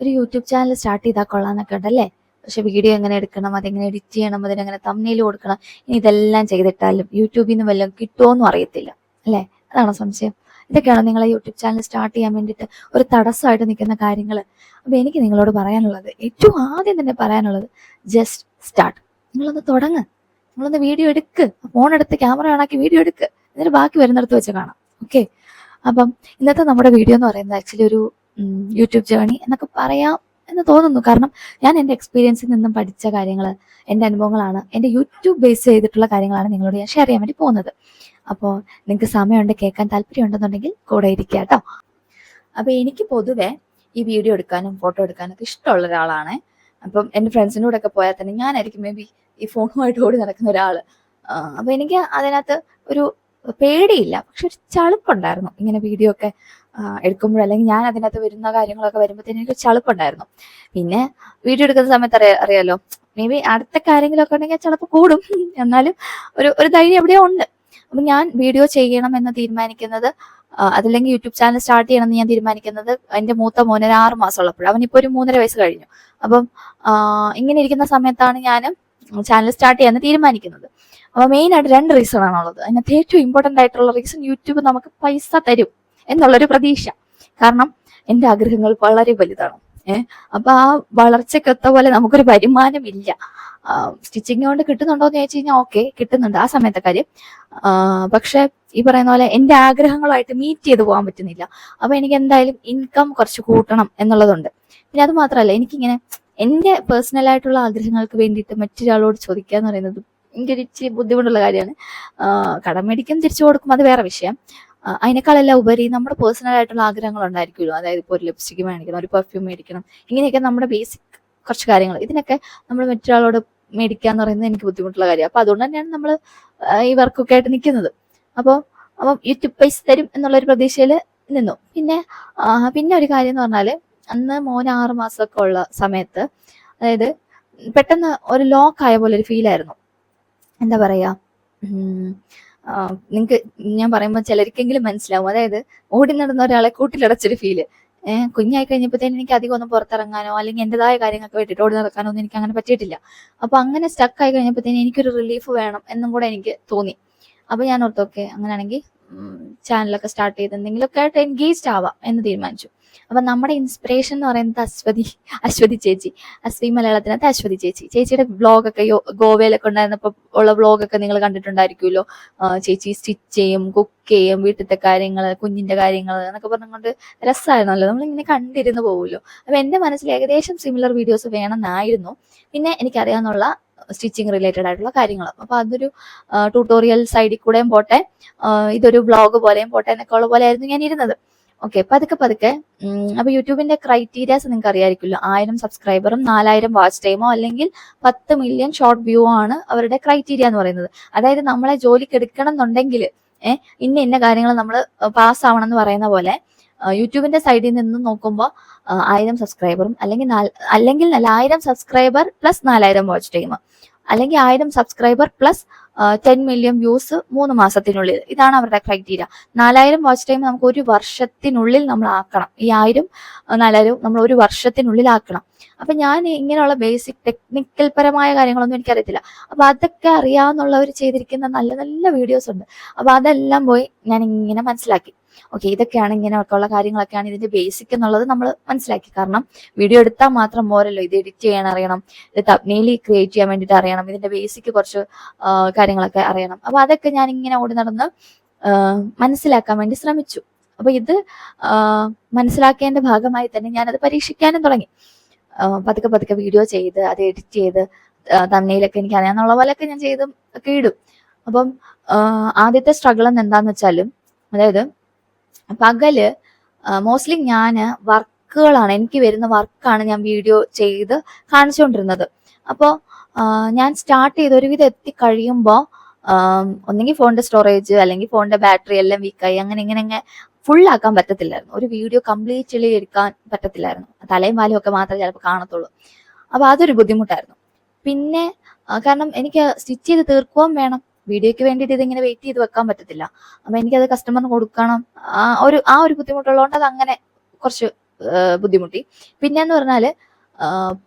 ഒരു YouTube channel start ചെയ്താൽ കൊള്ളാന്നൊക്കെ ഉണ്ടല്ലേ. പക്ഷെ വീഡിയോ എങ്ങനെ എടുക്കണം, അതെങ്ങനെ എഡിറ്റ് ചെയ്യണം, അതിനെങ്ങനെ തംബ്നെയിൽ കൊടുക്കണം, ഇനി ഇതെല്ലാം ചെയ്തിട്ടാലും യൂട്യൂബിൽ നിന്ന് വല്ലതും കിട്ടുമോന്നും അറിയത്തില്ല അല്ലേ? അതാണോ സംശയം? ഇതൊക്കെയാണോ നിങ്ങളെ യൂട്യൂബ് ചാനൽ സ്റ്റാർട്ട് ചെയ്യാൻ വേണ്ടിയിട്ട് ഒരു തടസ്സമായിട്ട് നിൽക്കുന്ന കാര്യങ്ങൾ? അപ്പൊ എനിക്ക് നിങ്ങളോട് പറയാനുള്ളത്, ഏറ്റവും ആദ്യം തന്നെ പറയാനുള്ളത്, ജസ്റ്റ് സ്റ്റാർട്ട്. നിങ്ങളൊന്ന് തുടങ്ങ്, നിങ്ങളൊന്ന് വീഡിയോ എടുക്ക്, ഫോൺ എടുത്ത് ക്യാമറ ഓണാക്കി വീഡിയോ എടുക്ക്, എന്നിട്ട് ബാക്കി വരുന്നിടത്ത് വെച്ച് കാണാം. ഓക്കെ. അപ്പം ഇന്നത്തെ നമ്മുടെ വീഡിയോ എന്ന് പറയുന്നത് ആക്ച്വലി ഒരു യൂട്യൂബ് ജേർണി എന്നൊക്കെ പറയാം എന്ന് തോന്നുന്നു. കാരണം ഞാൻ എൻ്റെ എക്സ്പീരിയൻസിൽ നിന്നും പഠിച്ച കാര്യങ്ങൾ, എൻ്റെ അനുഭവങ്ങളാണ്, എൻ്റെ യൂട്യൂബ് ബേസ് ചെയ്തിട്ടുള്ള കാര്യങ്ങളാണ് നിങ്ങളോട് ഞാൻ ഷെയർ ചെയ്യാൻ വേണ്ടി പോകുന്നത്. അപ്പോൾ നിങ്ങൾക്ക് സമയമുണ്ട്, കേൾക്കാൻ താല്പര്യമുണ്ടെന്നുണ്ടെങ്കിൽ കൂടെ ഇരിക്കുക കേട്ടോ. അപ്പോൾ എനിക്ക് പൊതുവെ ഈ വീഡിയോ എടുക്കാനും ഫോട്ടോ എടുക്കാനൊക്കെ ഇഷ്ടമുള്ള ഒരാളാണ്. അപ്പം എൻ്റെ ഫ്രണ്ട്സിൻ്റെ കൂടെ ഒക്കെ പോയാൽ തന്നെ ഞാനായിരിക്കും മേ ബി ഈ ഫോണുമായിട്ട് ഓടി നടക്കുന്ന ഒരാൾ. അപ്പോൾ എനിക്ക് അതിനകത്ത് ഒരു പേടിയില്ല, പക്ഷെ ഒരു ചളുപ്പുണ്ടായിരുന്നു ഇങ്ങനെ വീഡിയോ ഒക്കെ എടുക്കുമ്പോൾ, അല്ലെങ്കിൽ ഞാൻ അതിനകത്ത് വരുന്ന കാര്യങ്ങളൊക്കെ വരുമ്പോഴത്തേനും എനിക്ക് ചളുപ്പുണ്ടായിരുന്നു. പിന്നെ വീഡിയോ എടുക്കുന്ന സമയത്ത് അറിയാലോ, മേ ബി അടുത്ത കാര്യങ്ങളൊക്കെ ഉണ്ടെങ്കിൽ ചിലപ്പോൾ കൂടും, എന്നാലും ഒരു ധൈര്യം എവിടെയോ ഉണ്ട്. അപ്പം ഞാൻ വീഡിയോ ചെയ്യണം എന്ന് തീരുമാനിക്കുന്നത്, അതല്ലെങ്കിൽ യൂട്യൂബ് ചാനൽ സ്റ്റാർട്ട് ചെയ്യണം എന്ന് ഞാൻ തീരുമാനിക്കുന്നത് എൻ്റെ മൂത്ത മോന് ഒരു 6 മാസം ഉള്ളപ്പോഴും. അവനിപ്പോൾ ഒരു 3.5 വയസ്സ് കഴിഞ്ഞു. അപ്പം ഇങ്ങനെ ഇരിക്കുന്ന സമയത്താണ് ഞാൻ ചാനൽ സ്റ്റാർട്ട് ചെയ്യാൻ തീരുമാനിക്കുന്നത്. അപ്പോൾ മെയിനായിട്ട് 2 റീസൺ ആണുള്ളത്. അതിനകത്ത് ഏറ്റവും ഇമ്പോർട്ടൻ്റ് ആയിട്ടുള്ള റീസൺ, യൂട്യൂബ് നമുക്ക് പൈസ തരും എന്നുള്ളൊരു പ്രതീക്ഷ. കാരണം എൻ്റെ ആഗ്രഹങ്ങൾ വളരെ വലുതാണ്. അപ്പൊ ആ വളർച്ചയ്ക്കൊത്ത പോലെ നമുക്കൊരു വരുമാനമില്ല. സ്റ്റിച്ചിങ് കൊണ്ട് കിട്ടുന്നുണ്ടോ എന്ന് ചോദിച്ചു കഴിഞ്ഞാൽ ഓക്കെ, കിട്ടുന്നുണ്ട് ആ സമയത്തെ കാര്യം. പക്ഷെ ഈ പറയുന്ന പോലെ എൻ്റെ ആഗ്രഹങ്ങളുമായിട്ട് മീറ്റ് ചെയ്ത് പോകാൻ പറ്റുന്നില്ല. അപ്പൊ എനിക്ക് എന്തായാലും ഇൻകം കുറച്ച് കൂട്ടണം എന്നുള്ളതുണ്ട്. പിന്നെ അത് മാത്രമല്ല, എനിക്കിങ്ങനെ എൻ്റെ പേഴ്സണൽ ആയിട്ടുള്ള ആഗ്രഹങ്ങൾക്ക് വേണ്ടിയിട്ട് മറ്റൊരാളോട് ചോദിക്കുക എന്ന് പറയുന്നത് എനിക്കൊരു ഇച്ചിരി ബുദ്ധിമുട്ടുള്ള കാര്യമാണ്. കടം മേടിക്കും, തിരിച്ചു കൊടുക്കും, അത് വേറെ വിഷയം. അതിനേക്കാളെല്ലാം ഉപരി നമ്മുടെ പേഴ്സണൽ ആയിട്ടുള്ള ആഗ്രഹങ്ങൾ ഉണ്ടായിരിക്കുമല്ലോ. അതായത് ഇപ്പോൾ ഒരു ലിപ്സ്റ്റിക് മേടിക്കണം, ഒരു പെർഫ്യൂം മേടിക്കണം, ഇങ്ങനെയൊക്കെ നമ്മുടെ ബേസിക് കുറച്ച് കാര്യങ്ങൾ. ഇതിനൊക്കെ നമ്മൾ മറ്റൊരാളോട് മേടിക്കുക എന്ന് പറയുന്നത് എനിക്ക് ബുദ്ധിമുട്ടുള്ള കാര്യമാണ്. അപ്പൊ അതുകൊണ്ട് തന്നെയാണ് നമ്മൾ ഈ വർക്കൊക്കെ ആയിട്ട് നിൽക്കുന്നത്. അപ്പം യൂട്യൂബ് പൈസ തരും എന്നുള്ളൊരു പ്രതീക്ഷയിൽ നിന്നു. പിന്നെ ഒരു കാര്യം എന്ന് പറഞ്ഞാൽ, അന്ന് മോന് 6 മാസമൊക്കെ ഉള്ള സമയത്ത്, അതായത് പെട്ടെന്ന് ഒരു ലോക്ക് ആയ പോലെ ഒരു ഫീലായിരുന്നു. എന്താ പറയാ, നിങ്ങൾക്ക് ഞാൻ പറയുമ്പോൾ ചിലർക്കെങ്കിലും മനസ്സിലാവും. അതായത് ഓടി നടന്ന ഒരാളെ കൂട്ടിലടച്ചൊരു ഫീല്. കുഞ്ഞായി കഴിഞ്ഞപ്പോഴത്തേനും എനിക്ക് അധികം ഒന്നും പുറത്തിറങ്ങാനോ അല്ലെങ്കിൽ എൻ്റെതായ കാര്യങ്ങൾക്ക് വേണ്ടിയിട്ട് ഓടി നടക്കാനോ ഒന്നും എനിക്ക് അങ്ങനെ പറ്റിയിട്ടില്ല. അപ്പൊ അങ്ങനെ സ്റ്റക്ക് ആയി കഴിഞ്ഞപ്പോഴത്തേനും എനിക്കൊരു റിലീഫ് വേണം എന്നും കൂടെ എനിക്ക് തോന്നി. അപ്പൊ ഞാൻ ഓർത്തു, ഓക്കെ, അങ്ങനെയാണെങ്കിൽ ചാനലൊക്കെ സ്റ്റാർട്ട് ചെയ്ത് എന്തെങ്കിലുമൊക്കെ ആയിട്ട് എൻഗേജ്ഡ് ആവാം എന്ന് തീരുമാനിച്ചു. അപ്പൊ നമ്മുടെ ഇൻസ്പിറേഷൻ എന്ന് പറയുന്നത് അശ്വതി ചേച്ചി, അശ്വതി മലയാളത്തിനകത്ത് അശ്വതി ചേച്ചിയുടെ വ്ളോഗൊക്കെ ഗോവയിലൊക്കെ ഉണ്ടായിരുന്നപ്പോൾ ഉള്ള വ്ളോഗൊക്കെ നിങ്ങൾ കണ്ടിട്ടുണ്ടായിരിക്കുമല്ലോ. ചേച്ചി സ്റ്റിച്ച് ചെയ്യും, കുക്ക് ചെയ്യും, വീട്ടിലത്തെ കാര്യങ്ങൾ, കുഞ്ഞിന്റെ കാര്യങ്ങൾ എന്നൊക്കെ പറഞ്ഞുകൊണ്ട് രസമായിരുന്നല്ലോ, നമ്മളിങ്ങനെ കണ്ടിരുന്ന് പോകുമല്ലോ. അപ്പൊ എന്റെ മനസ്സിൽ ഏകദേശം സിമിലർ വീഡിയോസ് വേണമെന്നായിരുന്നു. പിന്നെ എനിക്കറിയാവുന്നുള്ള സ്റ്റിച്ചിങ് റിലേറ്റഡ് ആയിട്ടുള്ള കാര്യങ്ങൾ. അപ്പൊ അതൊരു ട്യൂട്ടോറിയൽ സൈഡിൽ കൂടെയും പോട്ടെ, ഇതൊരു വ്ളോഗ് പോലെയും പോട്ടെ എന്നൊക്കെ ഉള്ള പോലെ ആയിരുന്നു ഞാൻ ഇരുന്നത്. ഓക്കെ, പതുക്കെ അപ്പൊ യൂട്യൂബിന്റെ ക്രൈറ്റീരിയാസ് നിങ്ങൾക്ക് അറിയാമായിരിക്കുമല്ലോ. 1000 സബ്സ്ക്രൈബറും 4000 വാച്ച് ടൈമോ അല്ലെങ്കിൽ 10 മില്യൺ ഷോർട്ട് വ്യൂ ആണ് അവരുടെ ക്രൈറ്റീരിയ എന്ന് പറയുന്നത്. അതായത് നമ്മളെ ജോലിക്ക് എടുക്കണം എന്നുണ്ടെങ്കിൽ ഇന്ന കാര്യങ്ങൾ നമ്മൾ പാസ്സാവണം എന്ന് പറയുന്ന പോലെ, യൂട്യൂബിന്റെ സൈഡിൽ നിന്ന് നോക്കുമ്പോൾ 1000 സബ്സ്ക്രൈബറും അല്ലെങ്കിൽ 1000 സബ്സ്ക്രൈബർ പ്ലസ് 4000 വാച്ച് ടൈം, അല്ലെങ്കിൽ 1000 സബ്സ്ക്രൈബർ പ്ലസ് 10 മില്യൺ വ്യൂസ് 3 മാസത്തിനുള്ളിൽ. ഇതാണ് അവരുടെ ക്രൈറ്റീരിയ. 4000 വാച്ച് ടൈം നമുക്ക് ഒരു വർഷത്തിനുള്ളിൽ നമ്മൾ ആക്കണം. ഈ 1000 4000 നമ്മൾ ഒരു വർഷത്തിനുള്ളിൽ ആക്കണം. അപ്പൊ ഞാൻ ഇങ്ങനെയുള്ള ബേസിക് ടെക്നിക്കൽ പരമായ കാര്യങ്ങളൊന്നും എനിക്കറിയത്തില്ല. അപ്പൊ അതൊക്കെ അറിയാവുന്നവർ ചെയ്തിരിക്കുന്ന നല്ല നല്ല വീഡിയോസ് ഉണ്ട്. അപ്പൊ അതെല്ലാം പോയി ഞാൻ ഇങ്ങനെ മനസ്സിലാക്കി. ഓക്കെ, ഇതൊക്കെയാണ്, ഇങ്ങനെയൊക്കെ ഉള്ള കാര്യങ്ങളൊക്കെയാണ് ഇതിന്റെ ബേസിക് എന്നുള്ളത് നമ്മൾ മനസ്സിലാക്കി. കാരണം വീഡിയോ എടുത്താൽ മാത്രം പോരല്ലോ, ഇത് എഡിറ്റ് ചെയ്യാൻ അറിയണം, ഇത് തംബ്നെയിൽ ക്രിയേറ്റ് ചെയ്യാൻ വേണ്ടിയിട്ട് അറിയണം, ഇതിന്റെ ബേസിക് കുറച്ച് കാര്യങ്ങളൊക്കെ അറിയണം. അപ്പൊ അതൊക്കെ ഞാൻ ഇങ്ങനെ ഓടി നടന്ന് മനസ്സിലാക്കാൻ വേണ്ടി ശ്രമിച്ചു. അപ്പൊ ഇത് മനസ്സിലാക്കിയതിന്റെ ഭാഗമായി തന്നെ ഞാനത് പരീക്ഷിക്കാനും തുടങ്ങി. പതുക്കെ വീഡിയോ ചെയ്ത് അത് എഡിറ്റ് ചെയ്ത് തംബ്നെയിലൊക്കെ എനിക്ക് അറിയാന്നുള്ള പോലെയൊക്കെ ഞാൻ ചെയ്തും ഒക്കെ ഇടും. അപ്പം ആദ്യത്തെ സ്ട്രഗിൾ എന്താന്ന് വെച്ചാലും, അതായത് പകല് മോസ്റ്റ്ലി ഞാൻ വർക്കുകളാണ്, എനിക്ക് വരുന്ന വർക്കാണ് ഞാൻ വീഡിയോ ചെയ്ത് കാണിച്ചുകൊണ്ടിരുന്നത്. അപ്പോൾ ഞാൻ സ്റ്റാർട്ട് ചെയ്ത് ഒരുവിധം എത്തിക്കഴിയുമ്പോൾ ഒന്നെങ്കിൽ ഫോണിന്റെ സ്റ്റോറേജ് അല്ലെങ്കിൽ ഫോണിന്റെ ബാറ്ററി എല്ലാം വീക്കായി, അങ്ങനെ ഫുള്ളാക്കാൻ പറ്റത്തില്ലായിരുന്നു. ഒരു വീഡിയോ കംപ്ലീറ്റ്ലി എടുക്കാൻ പറ്റത്തില്ലായിരുന്നു. തലയും വാലും ഒക്കെ മാത്രമേ ചിലപ്പോൾ കാണത്തുള്ളൂ. അപ്പൊ അതൊരു ബുദ്ധിമുട്ടായിരുന്നു. പിന്നെ കാരണം എനിക്ക് സ്റ്റിച്ച് ചെയ്ത് തീർക്കുകയും വേണം, വീഡിയോയ്ക്ക് വേണ്ടിയിട്ട് ഇതിങ്ങനെ വെയിറ്റ് ചെയ്ത് വെക്കാൻ പറ്റത്തില്ല. അപ്പൊ എനിക്കത് കസ്റ്റമറിന് കൊടുക്കണം. ആ ഒരു ബുദ്ധിമുട്ടുള്ളതുകൊണ്ട് അത് അങ്ങനെ കുറച്ച് ബുദ്ധിമുട്ടി. പിന്നെന്ന് പറഞ്ഞാല്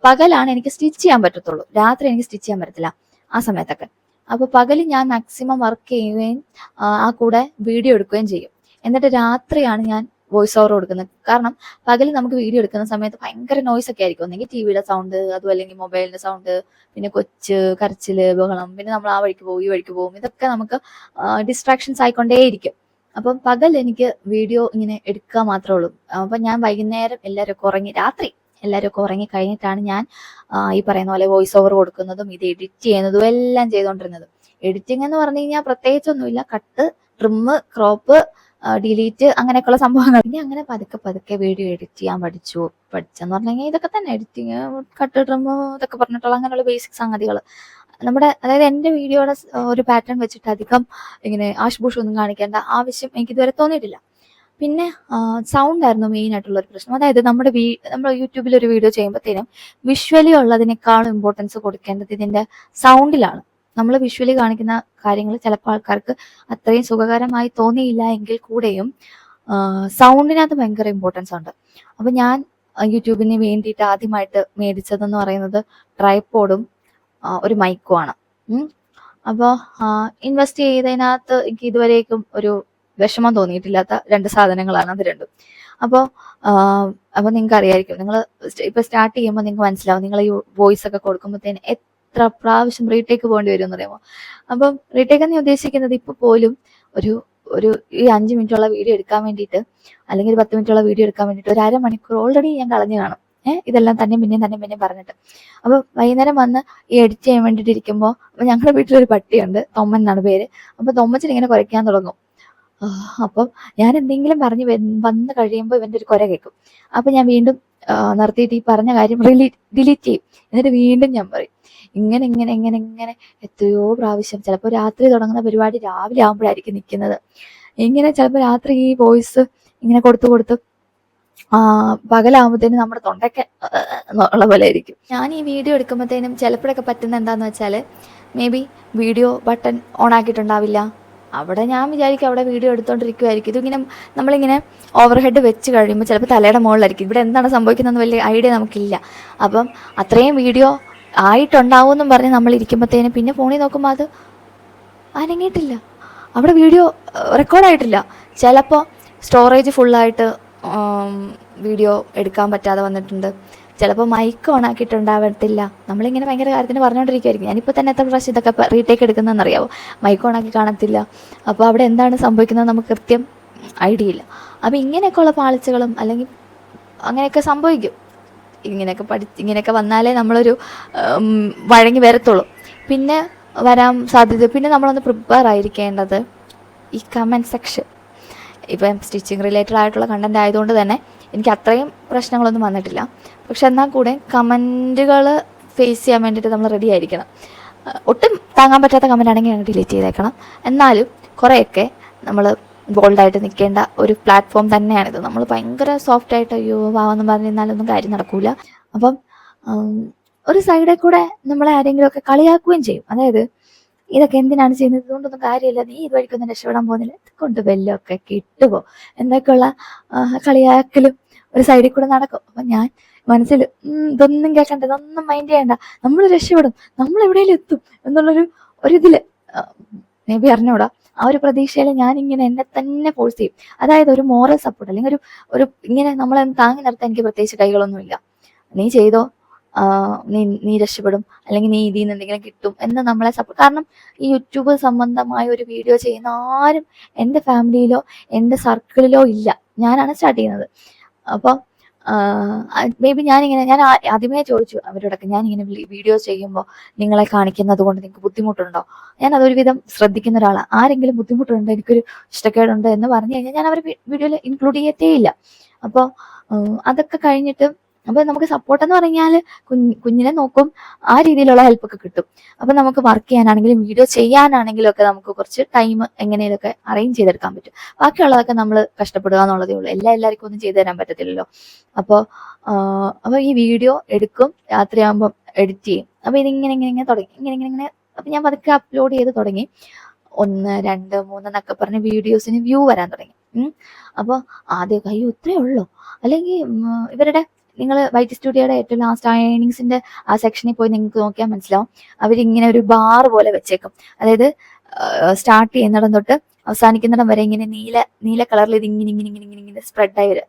പകലാണ് എനിക്ക് സ്റ്റിച്ച് ചെയ്യാൻ പറ്റത്തുള്ളൂ, രാത്രി എനിക്ക് സ്റ്റിച്ച് ചെയ്യാൻ പറ്റത്തില്ല ആ സമയത്തൊക്കെ. അപ്പൊ പകല് ഞാൻ മാക്സിമം വർക്ക് ചെയ്യുകയും ആ കൂടെ വീഡിയോ എടുക്കുകയും ചെയ്യും. എന്നിട്ട് രാത്രിയാണ് ഞാൻ വോയിസ് ഓവർ കൊടുക്കുന്നത്. കാരണം പകല് നമുക്ക് വീഡിയോ എടുക്കുന്ന സമയത്ത് ഭയങ്കര നോയ്സ് ഒക്കെ ആയിരിക്കും. ഒന്നെങ്കിൽ ടിവിയുടെ സൗണ്ട്, അതും അല്ലെങ്കിൽ മൊബൈലിന്റെ സൗണ്ട്, പിന്നെ കൊച്ച് കരച്ചില്, ബഹളം, പിന്നെ നമ്മൾ ആ വഴിക്ക് പോകും ഈ വഴിക്ക് പോകും, ഇതൊക്കെ നമുക്ക് ഡിസ്ട്രാക്ഷൻസ് ആയിക്കൊണ്ടേയിരിക്കും. അപ്പം പകൽ എനിക്ക് വീഡിയോ ഇങ്ങനെ എടുക്കുക മാത്രമേ ഉള്ളൂ. അപ്പൊ ഞാൻ വൈകുന്നേരം എല്ലാവരും ഉറങ്ങി, രാത്രി എല്ലാവരും ഒക്കെ ഉറങ്ങി കഴിഞ്ഞിട്ടാണ് ഞാൻ ഈ പറയുന്ന പോലെ വോയിസ് ഓവർ കൊടുക്കുന്നതും ഇത് എഡിറ്റ് ചെയ്യുന്നതും എല്ലാം ചെയ്തുകൊണ്ടിരുന്നത്. എഡിറ്റിംഗ് എന്ന് പറഞ്ഞു കഴിഞ്ഞാൽ പ്രത്യേകിച്ചൊന്നുമില്ല, കട്ട്, ട്രിമ്മ്, ക്രോപ്പ്, ഡിലീറ്റ്, അങ്ങനെയൊക്കെയുള്ള സംഭവങ്ങൾ. പിന്നെ അങ്ങനെ പതുക്കെ പതുക്കെ വീഡിയോ എഡിറ്റ് ചെയ്യാൻ പഠിച്ചെന്ന് പറഞ്ഞു കഴിഞ്ഞാൽ ഇതൊക്കെ തന്നെ, എഡിറ്റിങ്, കട്ട്, ട്രിമ്മ്, ഇതൊക്കെ പറഞ്ഞിട്ടുള്ള അങ്ങനെയുള്ള ബേസിക് സംഗതികൾ. നമ്മുടെ അതായത് എൻ്റെ വീഡിയോയുടെ ഒരു പാറ്റേൺ വെച്ചിട്ട് അധികം ഇങ്ങനെ ആഷ്ബൂഷ് ഒന്നും കാണിക്കേണ്ട ആവശ്യം എനിക്ക് ഇതുവരെ തോന്നിയിട്ടില്ല. പിന്നെ സൗണ്ട് ആയിരുന്നു മെയിൻ ആയിട്ടുള്ള ഒരു പ്രശ്നം. അതായത് നമ്മൾ യൂട്യൂബിൽ ഒരു വീഡിയോ ചെയ്യുമ്പോഴത്തേനും വിഷ്വലി ഉള്ളതിനേക്കാളും ഇമ്പോർട്ടൻസ് കൊടുക്കേണ്ടത് ഇതിന്റെ സൗണ്ടിലാണ്. നമ്മൾ വിഷ്വലി കാണിക്കുന്ന കാര്യങ്ങൾ ചിലപ്പോൾ ആൾക്കാർക്ക് അത്രയും സുഖകരമായി തോന്നിയില്ല എങ്കിൽ കൂടെയും സൗണ്ടിനകത്ത് ഭയങ്കര ഇമ്പോർട്ടൻസ് ഉണ്ട്. അപ്പൊ ഞാൻ യൂട്യൂബിന് വേണ്ടിയിട്ട് ആദ്യമായിട്ട് മേടിച്ചതെന്ന് പറയുന്നത് ട്രൈപോഡും ഒരു മൈക്കുമാണ്. അപ്പോൾ ഇൻവെസ്റ്റ് ചെയ്തതിനകത്ത് എനിക്ക് ഇതുവരേക്കും ഒരു വിഷമം തോന്നിയിട്ടില്ലാത്ത രണ്ട് സാധനങ്ങളാണ് അത് രണ്ടും. അപ്പോൾ നിങ്ങൾക്ക് അറിയായിരിക്കും, നിങ്ങൾ ഇപ്പൊ സ്റ്റാർട്ട് ചെയ്യുമ്പോൾ നിങ്ങൾക്ക് മനസ്സിലാവും, നിങ്ങൾ ഈ വോയിസ് ഒക്കെ കൊടുക്കുമ്പോഴത്തേന് എത്ര പ്രാവശ്യം റീടേക്ക് പോകേണ്ടി വരും എന്ന് പറയുമ്പോൾ. അപ്പം റീടേക്ക് എന്ന് ഉദ്ദേശിക്കുന്നത് ഇപ്പൊ പോലും ഒരു ഈ 5 മിനിറ്റുള്ള വീഡിയോ എടുക്കാൻ വേണ്ടിയിട്ട്, അല്ലെങ്കിൽ ഒരു 10 മിനിറ്റുള്ള വീഡിയോ എടുക്കാൻ വേണ്ടിയിട്ട് ഒരു അരമണിക്കൂർ ഓൾറെഡി ഞാൻ കളഞ്ഞു കാണും. ഇതെല്ലാം തന്നെ പിന്നെയും പറഞ്ഞിട്ട്. അപ്പൊ വൈകുന്നേരം വന്ന് ഈ എഡിറ്റ് ചെയ്യാൻ വേണ്ടിയിട്ട് ഇരിക്കുമ്പോൾ, ഞങ്ങളുടെ വീട്ടിലൊരു പട്ടിയുണ്ട്, തൊമ്മൻ എന്നാണ് പേര്. അപ്പൊ തൊമ്മച്ചൻ ഇങ്ങനെ കുരയ്ക്കാൻ തുടങ്ങും. അപ്പം ഞാൻ എന്തെങ്കിലും പറഞ്ഞ് വന്ന് കഴിയുമ്പോൾ ഇവന്റെ ഒരു കുര കേൾക്കും. അപ്പൊ ഞാൻ വീണ്ടും നിർത്തിയിട്ട് ഈ പറഞ്ഞ കാര്യം ഡിലീറ്റ് ചെയ്യും. എന്നിട്ട് വീണ്ടും ഞാൻ പറയും. ഇങ്ങനെ എത്രയോ പ്രാവശ്യം, ചിലപ്പോൾ രാത്രി തുടങ്ങുന്ന പരിപാടി രാവിലെ ആകുമ്പോഴായിരിക്കും നിൽക്കുന്നത്. ഇങ്ങനെ ചിലപ്പോൾ രാത്രി ഈ വോയിസ് ഇങ്ങനെ കൊടുത്ത് പകലാകുമ്പോഴത്തേനും നമ്മുടെ തൊണ്ടയ്ക്ക് ഉള്ള പോലെ ആയിരിക്കും. ഞാൻ ഈ വീഡിയോ എടുക്കുമ്പോഴത്തേനും ചിലപ്പോഴൊക്കെ പറ്റുന്ന എന്താന്ന് വെച്ചാൽ, may be video button on ആക്കിയിട്ടുണ്ടാവില്ല. അവിടെ ഞാൻ വിചാരിക്കും അവിടെ വീഡിയോ എടുത്തോണ്ടിരിക്കുമായിരിക്കും. ഇതിങ്ങനെ നമ്മളിങ്ങനെ ഓവർ ഹെഡ് വെച്ച് കഴിയുമ്പോൾ ചിലപ്പോൾ തലയുടെ മുകളിലായിരിക്കും. ഇവിടെ എന്താണ് സംഭവിക്കുന്നതെന്ന് വലിയ ഐഡിയ നമുക്കില്ല. അപ്പം അത്രയും വീഡിയോ ആയിട്ടുണ്ടാവും എന്നും പറഞ്ഞ് നമ്മൾ ഇരിക്കുമ്പോഴത്തേനും പിന്നെ ഫോണിൽ നോക്കുമ്പോൾ അത് അനങ്ങിയിട്ടില്ല, അവിടെ വീഡിയോ റെക്കോർഡായിട്ടില്ല. ചിലപ്പോൾ സ്റ്റോറേജ് ഫുള്ളായിട്ട് വീഡിയോ എടുക്കാൻ പറ്റാതെ വന്നിട്ടുണ്ട്. ചിലപ്പോൾ മൈക്ക് ഓൺ ആക്കിയിട്ടുണ്ടാവത്തില്ല. നമ്മളിങ്ങനെ ഭയങ്കര കാര്യത്തിന് പറഞ്ഞുകൊണ്ടിരിക്കുമായിരിക്കും. ഞാനിപ്പോൾ തന്നെ എത്ര പ്രാവശ്യം ഇതൊക്കെ റീടേക്ക് എടുക്കുന്നതെന്ന് അറിയാമോ? മൈക്ക് ഓൺ ആക്കി കാണത്തില്ല. അപ്പോൾ അവിടെ എന്താണ് സംഭവിക്കുന്നത് നമുക്ക് കൃത്യം ഐഡിയ ഇല്ല. അപ്പോൾ ഇങ്ങനെയൊക്കെയുള്ള പാളിച്ചകളും അല്ലെങ്കിൽ അങ്ങനെയൊക്കെ സംഭവിക്കും. ഇങ്ങനെയൊക്കെ വന്നാലേ നമ്മളൊരു വഴങ്ങി വരത്തുള്ളൂ. പിന്നെ വരാൻ സാധ്യത, പിന്നെ നമ്മളൊന്ന് പ്രിപ്പയർ ആയിരിക്കേണ്ടത് ഈ കമൻറ്റ് സെക്ഷൻ. ഇപ്പം സ്റ്റിച്ചിങ് റിലേറ്റഡ് ആയിട്ടുള്ള കണ്ടന്റ് ആയതുകൊണ്ട് തന്നെ എനിക്ക് അത്രയും പ്രശ്നങ്ങളൊന്നും വന്നിട്ടില്ല. പക്ഷെ എന്നാൽ കൂടെ കമൻറ്റുകൾ ഫേസ് ചെയ്യാൻ വേണ്ടിയിട്ട് നമ്മൾ റെഡി ആയിരിക്കണം. ഒട്ടും താങ്ങാൻ പറ്റാത്ത കമൻ്റ് ആണെങ്കിൽ ഞങ്ങൾ ഡിലീറ്റ് ചെയ്തേക്കണം. എന്നാലും കുറേയൊക്കെ നമ്മൾ ബോൾഡായിട്ട് നിൽക്കേണ്ട ഒരു പ്ലാറ്റ്ഫോം തന്നെയാണിത്. നമ്മൾ ഭയങ്കര സോഫ്റ്റായിട്ട് അയ്യോ വാവെന്ന് പറഞ്ഞിരുന്നാലൊന്നും കാര്യം നടക്കൂല. അപ്പം ഒരു സൈഡിൽ കൂടെ നമ്മളെ ആരെങ്കിലുമൊക്കെ കളിയാക്കുകയും ചെയ്യും. അതായത് ഇതൊക്കെ എന്തിനാണ് ചെയ്യുന്നത്, ഇതുകൊണ്ടൊന്നും കാര്യമില്ല, നീ ഇതുവഴിക്കൊന്നും രക്ഷപ്പെടാൻ പോകുന്നില്ല, ഇതുകൊണ്ട് വല്ലതൊക്കെ കിട്ടുമോ എന്നൊക്കെയുള്ള കളിയാക്കലും ഒരു സൈഡിൽ കൂടെ നടക്കും. അപ്പം ഞാൻ മനസ്സിൽ ഇതൊന്നും കേൾക്കണ്ട, ഇതൊന്നും മൈൻഡ് ചെയ്യണ്ട, നമ്മൾ രക്ഷപ്പെടും, നമ്മൾ എവിടെയെങ്കിലും എത്തും എന്നുള്ളൊരു ഇതില് മേ ബി അറിഞ്ഞൂടാ, ആ ഒരു പ്രതീക്ഷയിൽ ഞാനിങ്ങനെ എന്നെ തന്നെ ഫോഴ്സ് ചെയ്യും. അതായത് ഒരു മോറൽ സപ്പോർട്ട് അല്ലെങ്കിൽ ഒരു ഇങ്ങനെ നമ്മളെ താങ്ങി നിർത്താൻ എനിക്ക് പ്രത്യേകിച്ച് കൈകളൊന്നുമില്ല. നീ ചെയ്തോ, നീ രക്ഷപ്പെടും, അല്ലെങ്കിൽ നീ ഇതിൽ നിന്ന് എന്തെങ്കിലും കിട്ടും എന്ന് നമ്മളെ സപ്പോർട്ട്. കാരണം ഈ യൂട്യൂബ് സംബന്ധമായ ഒരു വീഡിയോ ചെയ്യുന്ന ആരും എൻ്റെ ഫാമിലിയിലോ എൻ്റെ സർക്കിളിലോ ഇല്ല. ഞാനാണ് സ്റ്റാർട്ട് ചെയ്യുന്നത്. അപ്പം മേ ബി ഞാൻ ആദ്യമേ ചോദിച്ചു അവരോടൊക്കെ, ഞാനിങ്ങനെ വീഡിയോ ചെയ്യുമ്പോൾ നിങ്ങളെ കാണിക്കുന്നത് കൊണ്ട് നിങ്ങൾക്ക് ബുദ്ധിമുട്ടുണ്ടോ? ഞാൻ അതൊരുവിധം ശ്രദ്ധിക്കുന്ന ഒരാളാണ്. ആരെങ്കിലും ബുദ്ധിമുട്ടുണ്ടോ, എനിക്കൊരു ഇഷ്ടക്കേടുണ്ടോ എന്ന് പറഞ്ഞു കഴിഞ്ഞാൽ ഞാൻ അവരെ വീഡിയോയിൽ ഇൻക്ലൂഡ് ചെയ്യത്തേയില്ല. അപ്പോൾ അതൊക്കെ കഴിഞ്ഞിട്ട് അപ്പൊ നമുക്ക് സപ്പോർട്ട് എന്ന് പറഞ്ഞാൽ കുഞ്ഞിനെ നോക്കും, ആ രീതിയിലുള്ള ഹെൽപ്പൊക്കെ കിട്ടും. അപ്പൊ നമുക്ക് വർക്ക് ചെയ്യാനാണെങ്കിലും വീഡിയോ ചെയ്യാനാണെങ്കിലും ഒക്കെ നമുക്ക് കുറച്ച് ടൈം എങ്ങനെയൊക്കെ അറേഞ്ച് ചെയ്തെടുക്കാൻ പറ്റും. ബാക്കിയുള്ളതൊക്കെ നമ്മൾ കഷ്ടപ്പെടുക എന്നുള്ളതേ ഉള്ളൂ. എല്ലാവർക്കും ഒന്നും ചെയ്തു തരാൻ പറ്റത്തില്ലല്ലോ. അപ്പോൾ ഈ വീഡിയോ എടുക്കും, രാത്രിയാകുമ്പോൾ എഡിറ്റ് ചെയ്യും. അപ്പൊ ഇതിങ്ങനെ തുടങ്ങി ഇങ്ങനെ അപ്പൊ ഞാൻ പതുക്കെ അപ്ലോഡ് ചെയ്ത് തുടങ്ങി. 1, 2, 3 എന്നൊക്കെ പറഞ്ഞ് വീഡിയോസിന് വ്യൂ വരാൻ തുടങ്ങി. അപ്പോൾ ആദ്യമൊക്കെ അയ്യോ ഇത്രയേ ഉള്ളൂ, അല്ലെങ്കിൽ ഇവരുടെ നിങ്ങൾ വൈറ്റ് സ്റ്റുഡിയോയുടെ ഏറ്റവും ലാസ്റ്റ് ഏണിങ്സിന്റെ ആ സെക്ഷനിൽ പോയി നിങ്ങൾക്ക് നോക്കിയാൽ മനസ്സിലാവും. അവരിങ്ങനെ ഒരു ബാർ പോലെ വെച്ചേക്കും. അതായത് സ്റ്റാർട്ട് ചെയ്യുന്നിടം തൊട്ട് അവസാനിക്കുന്നിടം വരെ ഇങ്ങനെ നീല കളറിൽ ഇത് ഇങ്ങനെ സ്പ്രെഡായി വരും.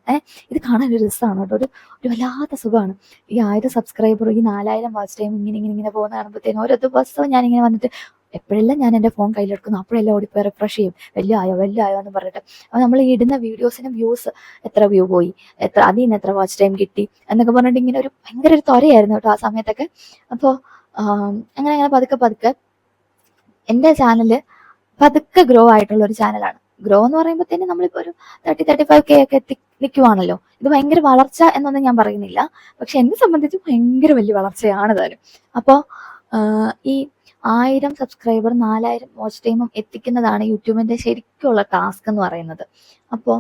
ഇത് കാണാൻ ഒരു രസമാണ് കേട്ടോ, ഒരു വല്ലാത്ത സുഖമാണ്. ഈ 1000 സബ്സ്ക്രൈബർ, ഈ 4000 വാച്ച് ടൈം ഇങ്ങനെ പോകുന്ന കാണുമ്പോഴത്തേനും ഓരോ ദിവസവും ഞാനിങ്ങനെ വന്നിട്ട് എപ്പോഴെല്ലാം ഞാൻ എൻ്റെ ഫോൺ കയ്യിലെടുക്കുന്നു അപ്പോഴെല്ലാം ഓടിപ്പോയി റിഫ്രഷ് ചെയ്യും, വലിയ ആയോ എന്ന് പറഞ്ഞിട്ട്. അപ്പോൾ നമ്മൾ ഈ ഇടുന്ന വീഡിയോസിന് വ്യൂസ്, എത്ര വ്യൂ പോയി, അതിൽ നിന്ന് എത്ര വാച്ച് ടൈം കിട്ടി എന്നൊക്കെ പറഞ്ഞിട്ട് ഇങ്ങനെ ഒരു ഭയങ്കര ഒരു ത്വരയായിരുന്നു കേട്ടോ ആ സമയത്തൊക്കെ. അപ്പോൾ അങ്ങനെ പതുക്കെ എൻ്റെ ചാനല് പതുക്കെ ഗ്രോ ആയിട്ടുള്ള ഒരു ചാനലാണ്. ഗ്രോ എന്ന് പറയുമ്പോഴത്തേന് നമ്മളിപ്പോൾ ഒരു 35K ഒക്കെ നിൽക്കുവാണല്ലോ. ഇത് ഭയങ്കര വളർച്ച എന്നൊന്നും ഞാൻ പറയുന്നില്ല, പക്ഷെ എന്നെ സംബന്ധിച്ച് ഭയങ്കര വലിയ വളർച്ചയാണ് താനും. അപ്പോൾ ഈ 1000 സബ്സ്ക്രൈബർ 4000 വാച്ച് ടൈമും എത്തിക്കുന്നതാണ് യൂട്യൂബിന്റെ ശരിക്കുള്ള ടാസ്ക് എന്ന് പറയുന്നത്. അപ്പോൾ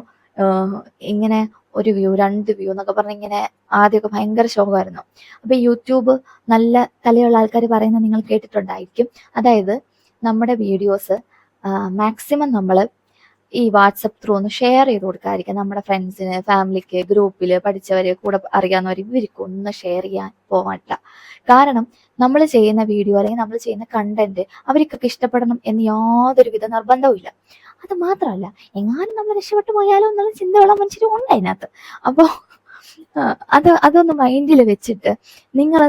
ഇങ്ങനെ ഒരു വ്യൂ 2 വ്യൂ എന്നൊക്കെ പറഞ്ഞ് ഇങ്ങനെ ആദ്യമൊക്കെ ഭയങ്കര ശോകമായിരുന്നു. അപ്പൊ യൂട്യൂബ് നല്ല തലയുള്ള ആൾക്കാർ പറയുന്നത് നിങ്ങൾ കേട്ടിട്ടുണ്ടായിരിക്കും. അതായത് നമ്മുടെ വീഡിയോസ് മാക്സിമം നമ്മൾ ഈ വാട്സപ്പ് ത്രൂ ഒന്ന് ഷെയർ ചെയ്ത് കൊടുക്കാതിരിക്കുക. നമ്മുടെ ഫ്രണ്ട്സിന്, ഫാമിലിക്ക്, ഗ്രൂപ്പിൽ പഠിച്ചവര്, കൂടെ അറിയാവുന്നവർ, ഇവർക്ക് ഒന്ന് ഷെയർ ചെയ്യാൻ പോകാനില്ല. കാരണം നമ്മൾ ചെയ്യുന്ന വീഡിയോ അല്ലെങ്കിൽ നമ്മൾ ചെയ്യുന്ന കണ്ടന്റ് അവർക്കൊക്കെ ഇഷ്ടപ്പെടണം എന്ന് യാതൊരുവിധ നിർബന്ധവും ഇല്ല. അത് മാത്രമല്ല, എങ്ങാനും നമ്മൾ രക്ഷപ്പെട്ടു പോയാലോ എന്നുള്ള ചിന്തയുള്ള മനുഷ്യരും ഉണ്ട് അതിനകത്ത്. അപ്പോൾ അതൊന്ന് മൈൻഡിൽ വെച്ചിട്ട്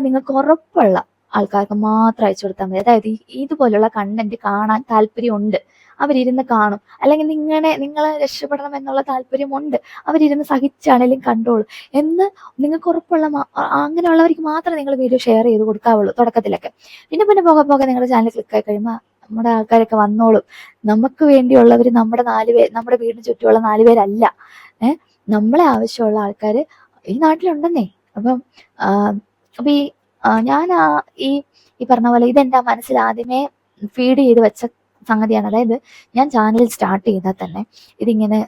നിങ്ങൾക്ക് ഉറപ്പുള്ള ആൾക്കാർക്ക് മാത്രം അയച്ചു കൊടുത്താൽ മതി. അതായത് ഇതുപോലുള്ള കണ്ടന്റ് കാണാൻ താല്പര്യമുണ്ട്, അവരിരുന്ന് കാണും. അല്ലെങ്കിൽ നിങ്ങളെ രക്ഷപ്പെടണം എന്നുള്ള താല്പര്യമുണ്ട്, അവരിരുന്ന് സഹിച്ചാണെങ്കിലും കണ്ടോളൂ എന്ന് നിങ്ങൾക്ക് ഉറപ്പുള്ള അങ്ങനെയുള്ളവർക്ക് മാത്രമേ നിങ്ങൾ വീഡിയോ ഷെയർ ചെയ്ത് കൊടുക്കാവുള്ളൂ തുടക്കത്തിലൊക്കെ. പിന്നെ പോകെ നിങ്ങളുടെ ചാനൽ ക്ലിക്കായി കഴിയുമ്പോൾ നമ്മുടെ ആൾക്കാരൊക്കെ വന്നോളും. നമുക്ക് വേണ്ടിയുള്ളവർ നമ്മുടെ വീടിന് ചുറ്റുമുള്ള 4 പേരല്ല. നമ്മളെ ആവശ്യമുള്ള ആൾക്കാർ ഈ നാട്ടിലുണ്ടെന്നേ. അപ്പം ഞാൻ ഈ പറഞ്ഞ പോലെ ഇതെന്റെ മനസ്സിൽ ആദ്യമേ ഫീഡ് ചെയ്ത് വെച്ച സംഗതിയാണ്. അതായത് ഞാൻ ചാനൽ സ്റ്റാർട്ട് ചെയ്താൽ തന്നെ ഇതിങ്ങനെ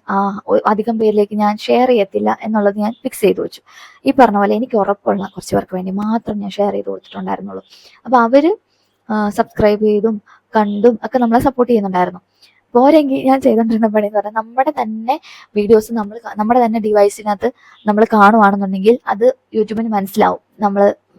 അധികം പേരിലേക്ക് ഞാൻ ഷെയർ ചെയ്യത്തില്ല എന്നുള്ളത് ഞാൻ ഫിക്സ് ചെയ്ത് വെച്ചു. ഈ പറഞ്ഞ പോലെ എനിക്ക് ഉറപ്പുള്ള കുറച്ച് പേർക്ക് വേണ്ടി മാത്രം ഞാൻ ഷെയർ ചെയ്ത് കൊടുത്തിട്ടുണ്ടായിരുന്നുള്ളൂ. അപ്പൊ അവര് സബ്സ്ക്രൈബ് ചെയ്തും കണ്ടും ഒക്കെ നമ്മളെ സപ്പോർട്ട് ചെയ്യുന്നുണ്ടായിരുന്നു. പോരെങ്കിൽ ഞാൻ ചെയ്തുകൊണ്ടിരുന്ന പണി എന്ന് പറഞ്ഞാൽ നമ്മുടെ തന്നെ വീഡിയോസ് നമ്മുടെ തന്നെ ഡിവൈസിനകത്ത് നമ്മൾ കാണുവാണെന്നുണ്ടെങ്കിൽ അത് യൂട്യൂബിന് മനസ്സിലാവും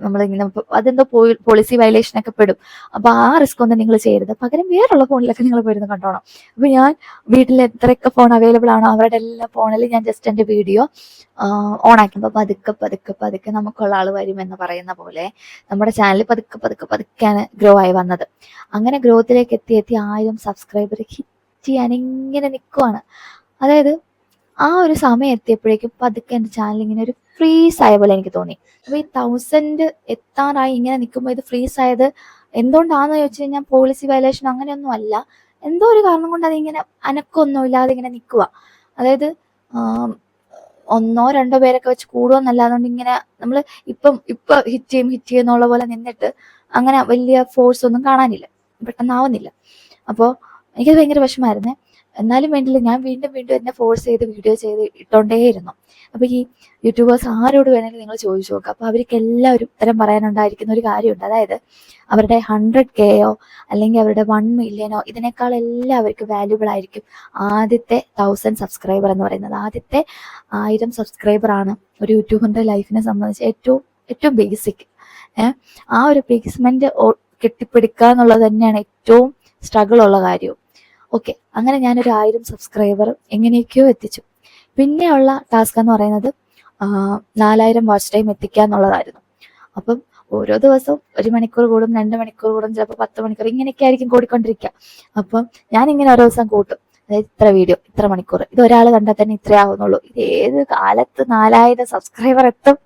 നമ്മളിങ്ങനെ അതെന്തോ പോളിസി വയലേഷൻ ഒക്കെ പെടും. അപ്പൊ ആ റിസ്ക് ഒന്നും നിങ്ങൾ ചെയ്യരുത്. പകരം വേറുള്ള ഫോണിലൊക്കെ നിങ്ങൾ പോയിരുന്ന് കണ്ടോണം. അപ്പൊ ഞാൻ വീട്ടിൽ എത്രയൊക്കെ ഫോൺ അവൈലബിൾ ആണോ അവരുടെ എല്ലാ ഫോണിൽ ഞാൻ ജസ്റ്റ് എൻ്റെ വീഡിയോ ഓൺ ആക്കുമ്പോൾ പതുക്കെ നമുക്കുള്ള ആൾ വരും എന്ന് പറയുന്ന പോലെ നമ്മുടെ ചാനൽ പതുക്കെയാണ് ഗ്രോ ആയി വന്നത്. അങ്ങനെ ഗ്രോത്തിലേക്ക് എത്തി 1000 സബ്സ്ക്രൈബർ ഹിറ്റ് ചെയ്യാൻ ഇങ്ങനെ നിൽക്കുവാണ്. അതായത് ആ ഒരു സമയം എത്തിയപ്പോഴേക്കും പതുക്കെ എൻ്റെ ചാനൽ ഇങ്ങനെ ഒരു ഫ്രീസ് ആയ പോലെ എനിക്ക് തോന്നി. അപ്പൊ ഈ 1000 എത്താറായി ഇങ്ങനെ നിൽക്കുമ്പോൾ ഇത് ഫ്രീസ് ആയത് എന്തുകൊണ്ടാണെന്ന് ചോദിച്ചു കഴിഞ്ഞാൽ പോളിസി വയലേഷൻ അങ്ങനെയൊന്നും അല്ല. എന്തോ ഒരു കാരണം കൊണ്ട് അതിങ്ങനെ അനക്കൊന്നും ഇല്ലാതെ ഇങ്ങനെ നിൽക്കുക. അതായത് 1 or 2 പേരൊക്കെ വെച്ച് കൂടുമെന്നല്ലാതുകൊണ്ട് ഇങ്ങനെ നമ്മൾ ഇപ്പൊ ഹിറ്റ് ചെയ്യുന്നുള്ള പോലെ നിന്നിട്ട് അങ്ങനെ വലിയ ഫോഴ്സ് ഒന്നും കാണാനില്ല, പെട്ടെന്നാവുന്നില്ല. അപ്പോൾ എനിക്കത് ഭയങ്കര വിഷമായിരുന്നേ. എന്നാലും വേണ്ടില്ല, ഞാൻ വീണ്ടും എന്നെ ഫോഴ്സ് ചെയ്ത് വീഡിയോ ചെയ്ത് ഇട്ടോണ്ടേയിരുന്നു. അപ്പൊ ഈ യൂട്യൂബേഴ്സ് ആരോട് വേണമെങ്കിലും നിങ്ങൾ ചോദിച്ചു നോക്കുക. അപ്പൊ അവർക്ക് എല്ലാവരും ഉത്തരം പറയാനുണ്ടായിരിക്കുന്ന ഒരു കാര്യമുണ്ട്. അതായത് അവരുടെ 100K അല്ലെങ്കിൽ അവരുടെ 1 million ഇതിനേക്കാൾ എല്ലാം അവർക്ക് വാല്യൂബിൾ ആയിരിക്കും ആദ്യത്തെ 1000 സബ്സ്ക്രൈബർ എന്ന് പറയുന്നത്. ആദ്യത്തെ 1000 സബ്സ്ക്രൈബർ ആണ് ഒരു യൂട്യൂബറിന്റെ ലൈഫിനെ സംബന്ധിച്ച് ഏറ്റവും ബേസിക്. ആ ഒരു ബേസ്മെന്റ് കെട്ടിപ്പിടിക്കുക എന്നുള്ളത് തന്നെയാണ് ഏറ്റവും സ്ട്രഗിൾ ഉള്ള കാര്യവും. ഓക്കെ, അങ്ങനെ ഞാനൊരു 1000 സബ്സ്ക്രൈബർ എങ്ങനെയൊക്കെയോ എത്തിച്ചു. പിന്നെയുള്ള ടാസ്ക് എന്ന് പറയുന്നത് 4000 വാച്ച് ടൈം എത്തിക്കുക എന്നുള്ളതായിരുന്നു. അപ്പം ഓരോ ദിവസവും 1 മണിക്കൂർ കൂടും, 2 മണിക്കൂർ കൂടും, ചിലപ്പോൾ 10 മണിക്കൂർ ഇങ്ങനെയൊക്കെ ആയിരിക്കും കൂടിക്കൊണ്ടിരിക്കുക. അപ്പം ഞാനിങ്ങനെ ഓരോ ദിവസം കൂട്ടും. അതായത് ഇത്ര വീഡിയോ ഇത്ര മണിക്കൂർ, ഇത് ഒരാൾ കണ്ടാൽ തന്നെ ഇത്രേ ആവുന്നുള്ളൂ. ഇത് ഏത് കാലത്ത് 4000 സബ്സ്ക്രൈബർ എത്തും,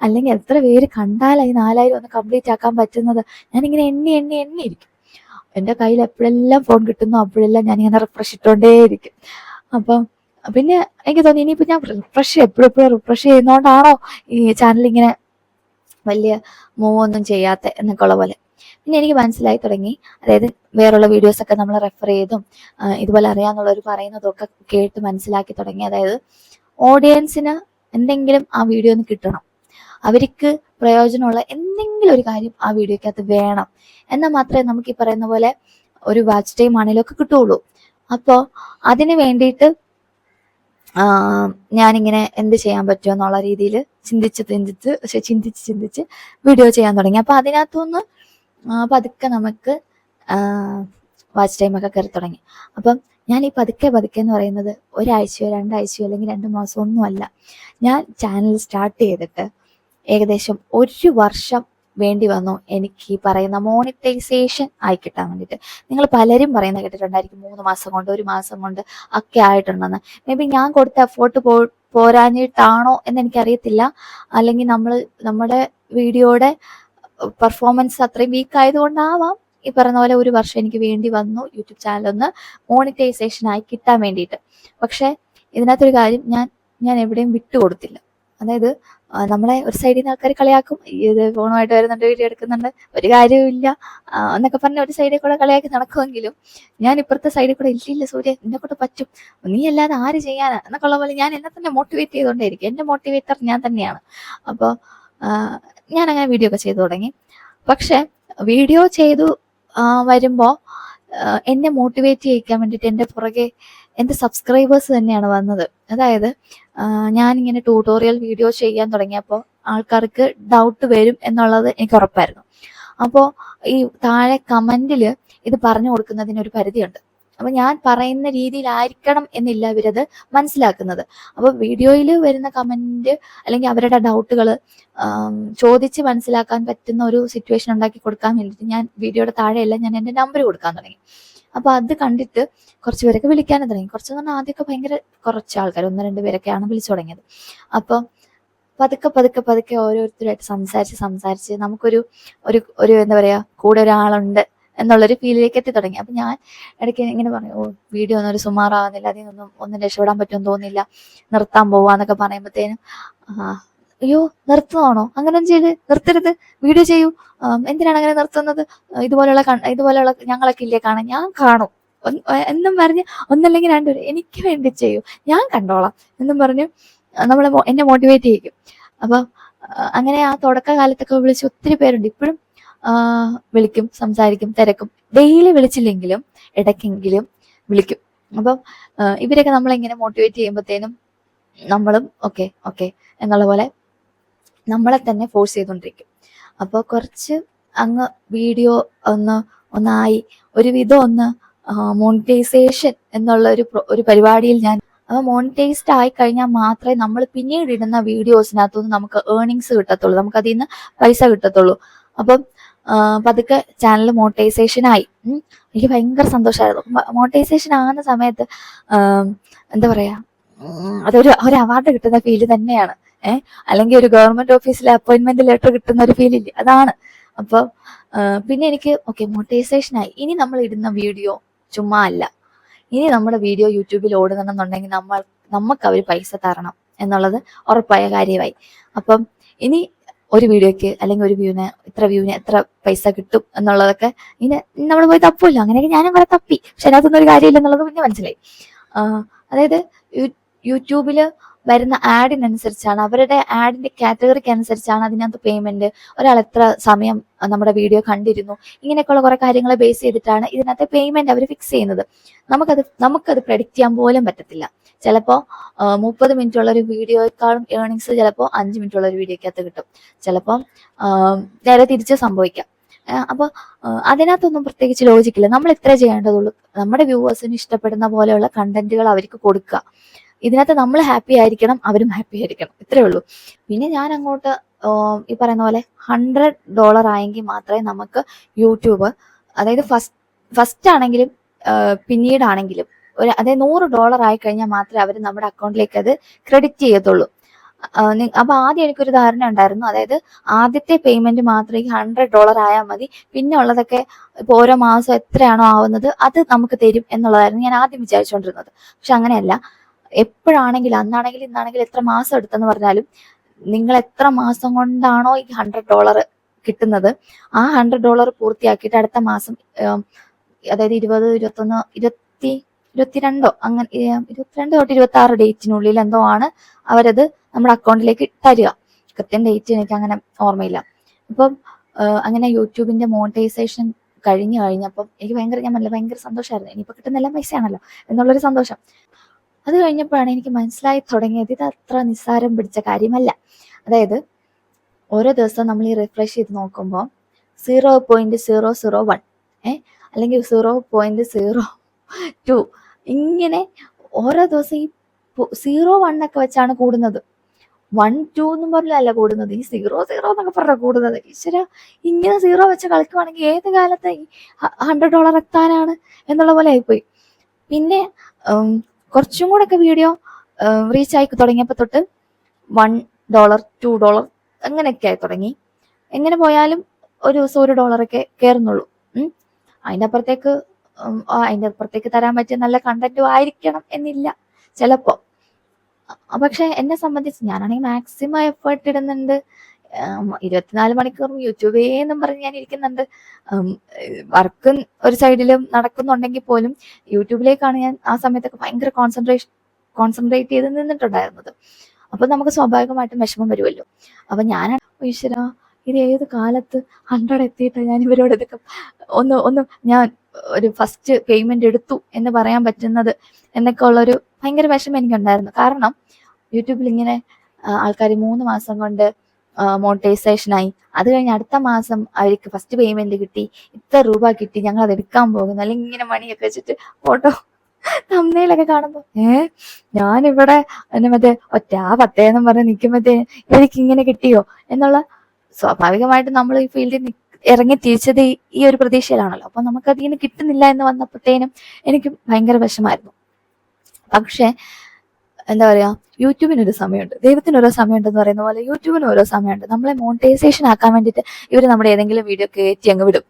അല്ലെങ്കിൽ എത്ര പേര് കണ്ടാലാ ഈ 4000 ഒന്ന് കംപ്ലീറ്റ് ആക്കാൻ പറ്റുന്നത്? ഞാനിങ്ങനെ എണ്ണിയിരിക്കും. എൻ്റെ കയ്യിൽ എപ്പോഴെല്ലാം ഫോൺ കിട്ടുന്നു അപ്പോഴെല്ലാം ഞാനിങ്ങനെ റിഫ്രഷ് ഇട്ടുകൊണ്ടേയിരിക്കും. അപ്പം പിന്നെ എനിക്ക് തോന്നി ഇനിയിപ്പോൾ ഞാൻ എപ്പോഴും റിഫ്രഷ് ചെയ്യുന്നതുകൊണ്ടാണോ ഈ ചാനൽ ഇങ്ങനെ വലിയ മൂവ് ഒന്നും ചെയ്യാത്ത എന്നൊക്കെ ഉള്ള പോലെ. പിന്നെ എനിക്ക് മനസ്സിലായി തുടങ്ങി. അതായത് വേറുള്ള വീഡിയോസൊക്കെ നമ്മൾ റെഫർ ചെയ്തും ഇതുപോലെ അറിയാന്നുള്ളവർ പറയുന്നതൊക്കെ കേട്ട് മനസ്സിലാക്കി തുടങ്ങി. അതായത് ഓഡിയൻസിന് എന്തെങ്കിലും ആ വീഡിയോ ഒന്ന് കിട്ടണം, അവർക്ക് പ്രയോജനമുള്ള എന്തെങ്കിലും ഒരു കാര്യം ആ വീഡിയോക്കകത്ത് വേണം, എന്നാൽ മാത്രമേ നമുക്ക് ഈ പറയുന്ന പോലെ ഒരു വാച്ച് ടൈം ആണെങ്കിലും ഒക്കെ കിട്ടുള്ളൂ. അപ്പോൾ അതിന് വേണ്ടിയിട്ട് ഞാനിങ്ങനെ എന്ത് ചെയ്യാൻ പറ്റുമോ എന്നുള്ള രീതിയിൽ ചിന്തിച്ച് വീഡിയോ ചെയ്യാൻ തുടങ്ങി. അപ്പൊ അതിനകത്തുനിന്ന് പതുക്കെ നമുക്ക് വാച്ച് ടൈമൊക്കെ കയറി തുടങ്ങി. അപ്പം ഞാൻ ഈ പതുക്കെ എന്ന് പറയുന്നത് ഒരാഴ്ചയോ 2 ആഴ്ചയോ അല്ലെങ്കിൽ 2 മാസമോ ഒന്നുമല്ല. ഞാൻ ചാനൽ സ്റ്റാർട്ട് ചെയ്തിട്ട് ഏകദേശം 1 വർഷം വേണ്ടി വന്നു എനിക്ക് ഈ പറയുന്ന മോണിറ്റൈസേഷൻ ആയി കിട്ടാൻ വേണ്ടിയിട്ട്. നിങ്ങൾ പലരും പറയുന്നത് കേട്ടിട്ടുണ്ടായിരിക്കും 3 മാസം കൊണ്ട് 1 മാസം കൊണ്ട് ഒക്കെ ആയിട്ടുണ്ടെന്ന്. മേ ബി ഞാൻ കൊടുത്ത എഫേർട്ട് പോരാഞ്ഞിട്ടാണോ എന്ന് എനിക്കറിയത്തില്ല. അല്ലെങ്കിൽ നമ്മുടെ വീഡിയോയുടെ പെർഫോമൻസ് അത്രയും വീക്ക് ആയതുകൊണ്ടാവാം ഈ പറയുന്ന പോലെ 1 വർഷം എനിക്ക് വേണ്ടി വന്നു യൂട്യൂബ് ചാനൽ ഒന്ന് മോണിറ്റൈസേഷൻ ആയി കിട്ടാൻ വേണ്ടിയിട്ട്. പക്ഷെ ഇതിനകത്തൊരു കാര്യം, ഞാൻ എവിടെയും വിട്ടുകൊടുത്തില്ല. അതായത് നമ്മളെ ഒരു സൈഡിൽ നിന്ന് ആൾക്കാർ കളിയാക്കും, ഇത് ഫോണുമായിട്ട് വരുന്നുണ്ട്, വീഡിയോ എടുക്കുന്നുണ്ട്, ഒരു കാര്യവുമില്ല എന്നൊക്കെ പറഞ്ഞ ഒരു സൈഡിൽ കൂടെ കളിയാക്കി നടക്കുമെങ്കിലും ഞാൻ ഇപ്പുറത്തെ സൈഡിൽ കൂടെ ഇല്ലില്ല സൂര്യ, നിന്നെ കൊണ്ട് പറ്റും, നീ അല്ലാതെ ആര് ചെയ്യാനാ എന്നൊക്കെ ഉള്ള പോലെ ഞാൻ എന്നെ തന്നെ മോട്ടിവേറ്റ് ചെയ്തുകൊണ്ടേയിരിക്കും. എന്റെ മോട്ടിവേറ്റർ ഞാൻ തന്നെയാണ്. അപ്പോൾ ഞാൻ അങ്ങനെ വീഡിയോ ഒക്കെ ചെയ്തു തുടങ്ങി. പക്ഷെ വീഡിയോ ചെയ്തു വരുമ്പോൾ എന്നെ മോട്ടിവേറ്റ് ചെയ്യിക്കാൻ വേണ്ടിയിട്ട് എൻ്റെ പുറകെ എൻ്റെ സബ്സ്ക്രൈബേഴ്സ് തന്നെയാണ് വന്നത്. അതായത് ഞാനിങ്ങനെ ട്യൂട്ടോറിയൽ വീഡിയോ ചെയ്യാൻ തുടങ്ങിയപ്പോൾ ആൾക്കാർക്ക് ഡൗട്ട് വരും എന്നുള്ളത് എനിക്ക് ഉറപ്പായിരുന്നു. അപ്പോൾ ഈ താഴെ കമന്റിൽ ഇത് പറഞ്ഞു കൊടുക്കുന്നതിനൊരു പരിധിയുണ്ട്. അപ്പൊ ഞാൻ പറയുന്ന രീതിയിലായിരിക്കണം എന്നില്ല ഇവരത് മനസ്സിലാക്കുന്നത്. അപ്പൊ വീഡിയോയിൽ വരുന്ന കമന്റ് അല്ലെങ്കിൽ അവരുടെ ഡൗട്ടുകൾ ചോദിച്ച് മനസ്സിലാക്കാൻ പറ്റുന്ന ഒരു സിറ്റുവേഷൻ ഉണ്ടാക്കി കൊടുക്കാൻ വേണ്ടിയിട്ട് ഞാൻ വീഡിയോയുടെ താഴെയല്ല ഞാൻ എൻ്റെ നമ്പർ കൊടുക്കാൻ തുടങ്ങി. അപ്പൊ അത് കണ്ടിട്ട് കുറച്ച് പേരൊക്കെ വിളിക്കാനും തുടങ്ങി. കുറച്ചെന്ന് പറഞ്ഞാൽ ആദ്യമൊക്കെ ഭയങ്കര കുറച്ച് ആൾക്കാർ 1-2 പേരൊക്കെയാണ് വിളിച്ചു തുടങ്ങിയത്. അപ്പൊ പതുക്കെ ഓരോരുത്തരായിട്ട് സംസാരിച്ച് നമുക്കൊരു ഒരു എന്താ പറയാ, കൂടെ ഒരാളുണ്ട് എന്നുള്ളൊരു ഫീലിലേക്ക് എത്തി തുടങ്ങി. അപ്പൊ ഞാൻ ഇടയ്ക്ക് ഇങ്ങനെ പറഞ്ഞു, വീഡിയോ ഒന്നും ഒരു സുമാറാകുന്നില്ല, അതിൽ ഒന്നും രക്ഷപ്പെടാൻ പറ്റുമെന്ന് തോന്നുന്നില്ല, നിർത്താൻ പോവാന്നൊക്കെ പറയുമ്പോഴത്തേനും അയ്യോ നിർത്തുവാണോ, അങ്ങനെ ചെയ്ത് നിർത്തരുത്, വീഡിയോ ചെയ്യൂ, എന്തിനാണ് അങ്ങനെ നിർത്തുന്നത്, ഇതുപോലെയുള്ള ഞങ്ങളൊക്കെ ഇല്ലേ കാണാൻ, ഞാൻ കാണും എന്നും പറഞ്ഞ് ഒന്നല്ലെങ്കിൽ 2 പേര് എനിക്ക് വേണ്ടി ചെയ്യൂ, ഞാൻ കണ്ടോളാം എന്നും പറഞ്ഞ് എന്നെ മോട്ടിവേറ്റ് ചെയ്യിക്കും. അപ്പൊ അങ്ങനെ ആ തുടക്കകാലത്തൊക്കെ വിളിച്ച് ഒത്തിരി പേരുണ്ട്. ഇപ്പോഴും വിളിക്കും, സംസാരിക്കും, തിരക്കും. ഡെയിലി വിളിച്ചില്ലെങ്കിലും ഇടയ്ക്കെങ്കിലും വിളിക്കും. അപ്പം ഇവരൊക്കെ നമ്മളിങ്ങനെ മോട്ടിവേറ്റ് ചെയ്യുമ്പോഴത്തേനും നമ്മളും ഓക്കെ എന്നുള്ള പോലെ നമ്മളെ തന്നെ ഫോഴ്സ് ചെയ്തുകൊണ്ടിരിക്കും. അപ്പോൾ കുറച്ച് അങ്ങ് വീഡിയോ ഒന്നായി ഒരുവിധം ഒന്ന് മോണിറ്റൈസേഷൻ എന്നുള്ള ഒരു പരിപാടിയിൽ ഞാൻ മോണിറ്റൈസ്ഡ് ആയി കഴിഞ്ഞാൽ മാത്രമേ നമ്മൾ പിന്നീട് ഇടുന്ന വീഡിയോസിനകത്തുനിന്ന് നമുക്ക് ഏർണിങ്സ് കിട്ടത്തുള്ളൂ, നമുക്ക് അതിൽ നിന്ന് പൈസ കിട്ടത്തുള്ളൂ. അപ്പം പതുക്കെ ചാനൽ മോണിറ്റൈസേഷൻ ആയി. എനിക്ക് ഭയങ്കര സന്തോഷമായിരുന്നു. മോണിറ്റൈസേഷൻ ആകുന്ന സമയത്ത് എന്താ പറയാ, അതൊരു അവാർഡ് കിട്ടുന്ന ഫീല് തന്നെയാണ്. അല്ലെങ്കിൽ ഒരു ഗവൺമെന്റ് ഓഫീസിലെ അപ്പോയിന്റ്മെന്റ് ലെറ്റർ കിട്ടുന്ന ഒരു ഫീലില്ലേ, അതാണ്. അപ്പൊ പിന്നെ എനിക്ക് മോണിറ്റൈസേഷൻ ആയി. ഇനി നമ്മൾ ഇടുന്ന വീഡിയോ ചുമ്മാ അല്ല, ഇനി നമ്മുടെ വീഡിയോ യൂട്യൂബിൽ ഓടുന്നുണ്ടെന്നുണ്ടെങ്കിൽ നമുക്ക് അവർ പൈസ തരണം എന്നുള്ളത് ഉറപ്പായ കാര്യമായി. അപ്പം ഇനി ഒരു വീഡിയോക്ക് അല്ലെങ്കിൽ ഒരു വ്യൂവിന് എത്ര പൈസ കിട്ടും എന്നുള്ളതൊക്കെ ഇനി നമ്മൾ പോയി തപ്പില്ല. അങ്ങനെയൊക്കെ ഞാനും കുറെ തപ്പി, പക്ഷെ അതിനകത്തൊന്നും ഒരു കാര്യമില്ല എന്നുള്ളത് പിന്നെ മനസ്സിലായി. അതായത് യൂട്യൂബില് വരുന്ന ആഡിനനുസരിച്ചാണ്, അവരുടെ ആഡിന്റെ കാറ്റഗറിക്ക് അനുസരിച്ചാണ് അതിനകത്ത് പേയ്മെന്റ്. ഒരാൾ എത്ര സമയം നമ്മുടെ വീഡിയോ കണ്ടിരുന്നു, ഇങ്ങനെയൊക്കെയുള്ള കുറെ കാര്യങ്ങളെ ബേസ് ചെയ്തിട്ടാണ് ഇതിനകത്ത് പേയ്മെന്റ് അവർ ഫിക്സ് ചെയ്യുന്നത്. നമുക്കത് പ്രെഡിക്റ്റ് ചെയ്യാൻ പോലും പറ്റത്തില്ല. ചിലപ്പോൾ 30 മിനിറ്റ് ഉള്ള ഒരു വീഡിയോയെക്കാളും ഏർണിങ്സ് ചിലപ്പോൾ 5 മിനിറ്റ് ഉള്ള ഒരു വീഡിയോക്കകത്ത് കിട്ടും. ചിലപ്പോൾ നേരെ തിരിച്ച് സംഭവിക്കാം. അപ്പൊ അതിനകത്തൊന്നും പ്രത്യേകിച്ച് ലോജിക്കില്ല. നമ്മൾ ഇത്രേ ചെയ്യേണ്ടതുള്ളൂ, നമ്മുടെ വ്യൂവേഴ്സിന് ഇഷ്ടപ്പെടുന്ന പോലെയുള്ള കണ്ടന്റുകൾ അവർക്ക് കൊടുക്കുക. ഇതിനകത്ത് നമ്മൾ ഹാപ്പി ആയിരിക്കണം, അവരും ഹാപ്പി ആയിരിക്കണം, ഇത്രേ ഉള്ളൂ. പിന്നെ ഞാൻ അങ്ങോട്ട് ഈ പറയുന്ന പോലെ $100 ആയെങ്കിൽ മാത്രമേ നമുക്ക് യൂട്യൂബ്, അതായത് ഫസ്റ്റ് ആണെങ്കിലും പിന്നീടാണെങ്കിലും അതായത് $100 ആയി കഴിഞ്ഞാൽ മാത്രമേ അവർ നമ്മുടെ അക്കൗണ്ടിലേക്ക് അത് ക്രെഡിറ്റ് ചെയ്യത്തുള്ളൂ. അപ്പൊ ആദ്യം എനിക്കൊരു ധാരണ ഉണ്ടായിരുന്നു, അതായത് ആദ്യത്തെ പേയ്മെന്റ് മാത്രമേ $100 ആയാൽ മതി, പിന്നെ ഉള്ളതൊക്കെ ഇപ്പൊ ഓരോ മാസം എത്രയാണോ ആവുന്നത് അത് നമുക്ക് തരും എന്നുള്ളതായിരുന്നു ഞാൻ ആദ്യം വിചാരിച്ചുകൊണ്ടിരുന്നത്. പക്ഷെ അങ്ങനെയല്ല. എപ്പോഴാണെങ്കിലും, അന്നാണെങ്കിലും ഇന്നാണെങ്കിലും എത്ര മാസം എടുത്തെന്ന് പറഞ്ഞാലും നിങ്ങൾ എത്ര മാസം കൊണ്ടാണോ ഈ $100 കിട്ടുന്നത്, ആ $100 പൂർത്തിയാക്കിയിട്ട് അടുത്ത മാസം അതായത് 20, 21, 22 അങ്ങനെ 22 തൊട്ട് 26 ഡേറ്റിനുള്ളിൽ എന്തോ ആണ് അവരത് നമ്മുടെ അക്കൗണ്ടിലേക്ക് തരിക. കൃത്യം ഡേറ്റ് എനിക്ക് അങ്ങനെ ഓർമ്മയില്ല. അപ്പം അങ്ങനെ യൂട്യൂബിന്റെ മോണിറ്റൈസേഷൻ കഴിഞ്ഞപ്പം എനിക്ക് ഭയങ്കര സന്തോഷമായിരുന്നു. ഇനിയിപ്പോ കിട്ടുന്ന എല്ലാം പൈസയാണല്ലോ എന്നുള്ളൊരു സന്തോഷം. അത് കഴിഞ്ഞപ്പോഴാണ് എനിക്ക് മനസ്സിലായി തുടങ്ങിയത് ഇത് അത്ര നിസ്സാരം പിടിച്ച കാര്യമല്ല. അതായത് ഓരോ ദിവസവും നമ്മൾ ഈ റിഫ്രഷ് ചെയ്ത് നോക്കുമ്പോൾ 0.001 അല്ലെങ്കിൽ 0.02 ഇങ്ങനെ ഓരോ ദിവസം ഈ 0.1 ഒക്കെ വെച്ചാണ് കൂടുന്നത്. 1-2 എന്നും പറഞ്ഞല്ല കൂടുന്നത്, ഈ 0-0 എന്നൊക്കെ പറഞ്ഞ കൂടുന്നത്. ഈശ്വര, ഇങ്ങനെ 0 വെച്ച് കളിക്കുവാണെങ്കിൽ ഏത് കാലത്ത് ഈ $100 എത്താനാണ് എന്നുള്ള പോലെ ആയിപ്പോയി. പിന്നെ കുറച്ചും കൂടെ ഒക്കെ വീഡിയോ റീച്ച് ആയി തുടങ്ങിയപ്പോൾ തൊട്ട് $1, $2 അങ്ങനെയൊക്കെ ആയി തുടങ്ങി. എങ്ങനെ പോയാലും ഒരു ദിവസം $1 ഒക്കെ കയറുന്നുള്ളൂ. അതിൻ്റെ അപ്പുറത്തേക്ക് തരാൻ പറ്റിയ നല്ല കണ്ടന്റും ആയിരിക്കണം എന്നില്ല ചിലപ്പോ. പക്ഷെ എന്നെ സംബന്ധിച്ച് ഞാനാണെങ്കിൽ മാക്സിമം എഫേർട്ട് ഇടുന്നുണ്ട്. 24 മണിക്കൂറും യൂട്യൂബേ എന്നും പറഞ്ഞ് ഞാൻ ഇരിക്കുന്നുണ്ട്. വർക്ക് ഒരു സൈഡിലും നടക്കുന്നുണ്ടെങ്കിൽ പോലും യൂട്യൂബിലേക്കാണ് ഞാൻ ആ സമയത്തൊക്കെ ഭയങ്കര കോൺസെൻട്രേറ്റ് ചെയ്ത് നിന്നിട്ടുണ്ടായിരുന്നത്. അപ്പൊ നമുക്ക് സ്വാഭാവികമായിട്ടും വിഷമം വരുമല്ലോ. അപ്പൊ ഞാനാണ് ഈശ്വര, ഇത് ഏത് കാലത്ത് 100 എത്തിയിട്ടാണ് ഞാൻ ഇവരോട് ഇതൊക്കെ ഒന്ന് ഞാൻ ഒരു ഫസ്റ്റ് പേയ്മെന്റ് എടുത്തു എന്ന് പറയാൻ പറ്റുന്നത് എന്നൊക്കെ ഉള്ളൊരു ഭയങ്കര വിഷമം എനിക്കുണ്ടായിരുന്നു. കാരണം യൂട്യൂബിൽ ഇങ്ങനെ ആൾക്കാർ 3 മാസം കൊണ്ട് മോണിറ്റൈസേഷനായി, അത് കഴിഞ്ഞ് അടുത്ത മാസം അവർക്ക് ഫസ്റ്റ് പേയ്മെന്റ് കിട്ടി, ഇത്ര രൂപ കിട്ടി, ഞങ്ങൾ അത് എടുക്കാൻ പോകുന്നു, അല്ലെങ്കിൽ ഇങ്ങനെ മണിയൊക്കെ വെച്ചിട്ട് ഫോട്ടോ തമ്മിലൊക്കെ കാണുമ്പോ ഞാനിവിടെ മറ്റേ പത്തേന്നും പറഞ്ഞ് നിൽക്കുമ്പത്തേ ഇവർക്ക് ഇങ്ങനെ കിട്ടിയോ എന്നുള്ള, സ്വാഭാവികമായിട്ട് നമ്മൾ ഈ ഫീൽഡിൽ ഇറങ്ങി തിരിച്ചത് ഈ ഒരു പ്രതീക്ഷയിലാണല്ലോ. അപ്പൊ നമുക്ക് അതിന് കിട്ടുന്നില്ല എന്ന് വന്നപ്പോഴത്തേനും എനിക്ക് ഭയങ്കര വിഷമായിരുന്നു. പക്ഷെ എന്താ പറയാ, യൂട്യൂബിനൊരു സമയമുണ്ട്, ദൈവത്തിനോരോ സമയമുണ്ട് എന്ന് പറയുന്ന പോലെ യൂട്യൂബിന് ഓരോ സമയമുണ്ട്. നമ്മളെ മോണിറ്റൈസേഷൻ ആക്കാൻ വേണ്ടിയിട്ട് ഇവർ നമ്മുടെ ഏതെങ്കിലും വീഡിയോ കയറ്റി അങ്ങ് വിടും.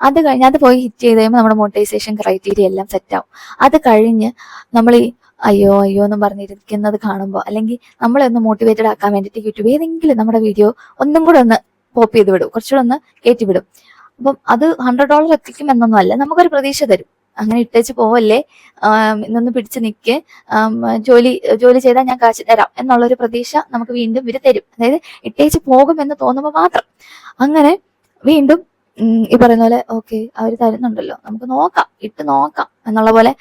അത് കഴിഞ്ഞ് അത് പോയി ഹിറ്റ് ചെയ്ത് കഴിയുമ്പോൾ നമ്മുടെ മോണിറ്റൈസേഷൻ ക്രൈറ്റീരിയ എല്ലാം സെറ്റ് ആവും. അത് കഴിഞ്ഞ് നമ്മൾ ഈ അയ്യോ എന്നും പറഞ്ഞിരിക്കുന്നത് കാണുമ്പോൾ, അല്ലെങ്കിൽ നമ്മളെ ഒന്ന് മോട്ടിവേറ്റഡ് ആക്കാൻ വേണ്ടിയിട്ട് യൂട്യൂബ് ഏതെങ്കിലും നമ്മുടെ വീഡിയോ ഒന്നും കൂടെ ഒന്ന് പോപ്പ് ചെയ്ത് വിടും, കുറച്ചുകൂടെ ഒന്ന് കയറ്റി വിടും. അപ്പം അത് $100 എത്തിക്കും എന്നൊന്നും അല്ല, നമുക്കൊരു പ്രതീക്ഷ തരും. അങ്ങനെ ഇട്ടേച്ച് പോവല്ലേ, ഇന്നൊന്ന് പിടിച്ച് നിൽക്ക്, ജോലി ചെയ്താൽ ഞാൻ കാശ് തരാം എന്നുള്ളൊരു പ്രതീക്ഷ നമുക്ക് വീണ്ടും ഇവര് തരും. അതായത് ഇട്ടേച്ച് പോകും എന്ന് തോന്നുമ്പോൾ മാത്രം. അങ്ങനെ വീണ്ടും ഈ പറയുന്ന പോലെ ഓക്കെ അവർ തരുന്നുണ്ടല്ലോ, നമുക്ക് നോക്കാം, ഇട്ട് നോക്കാം എന്നുള്ള പോലെ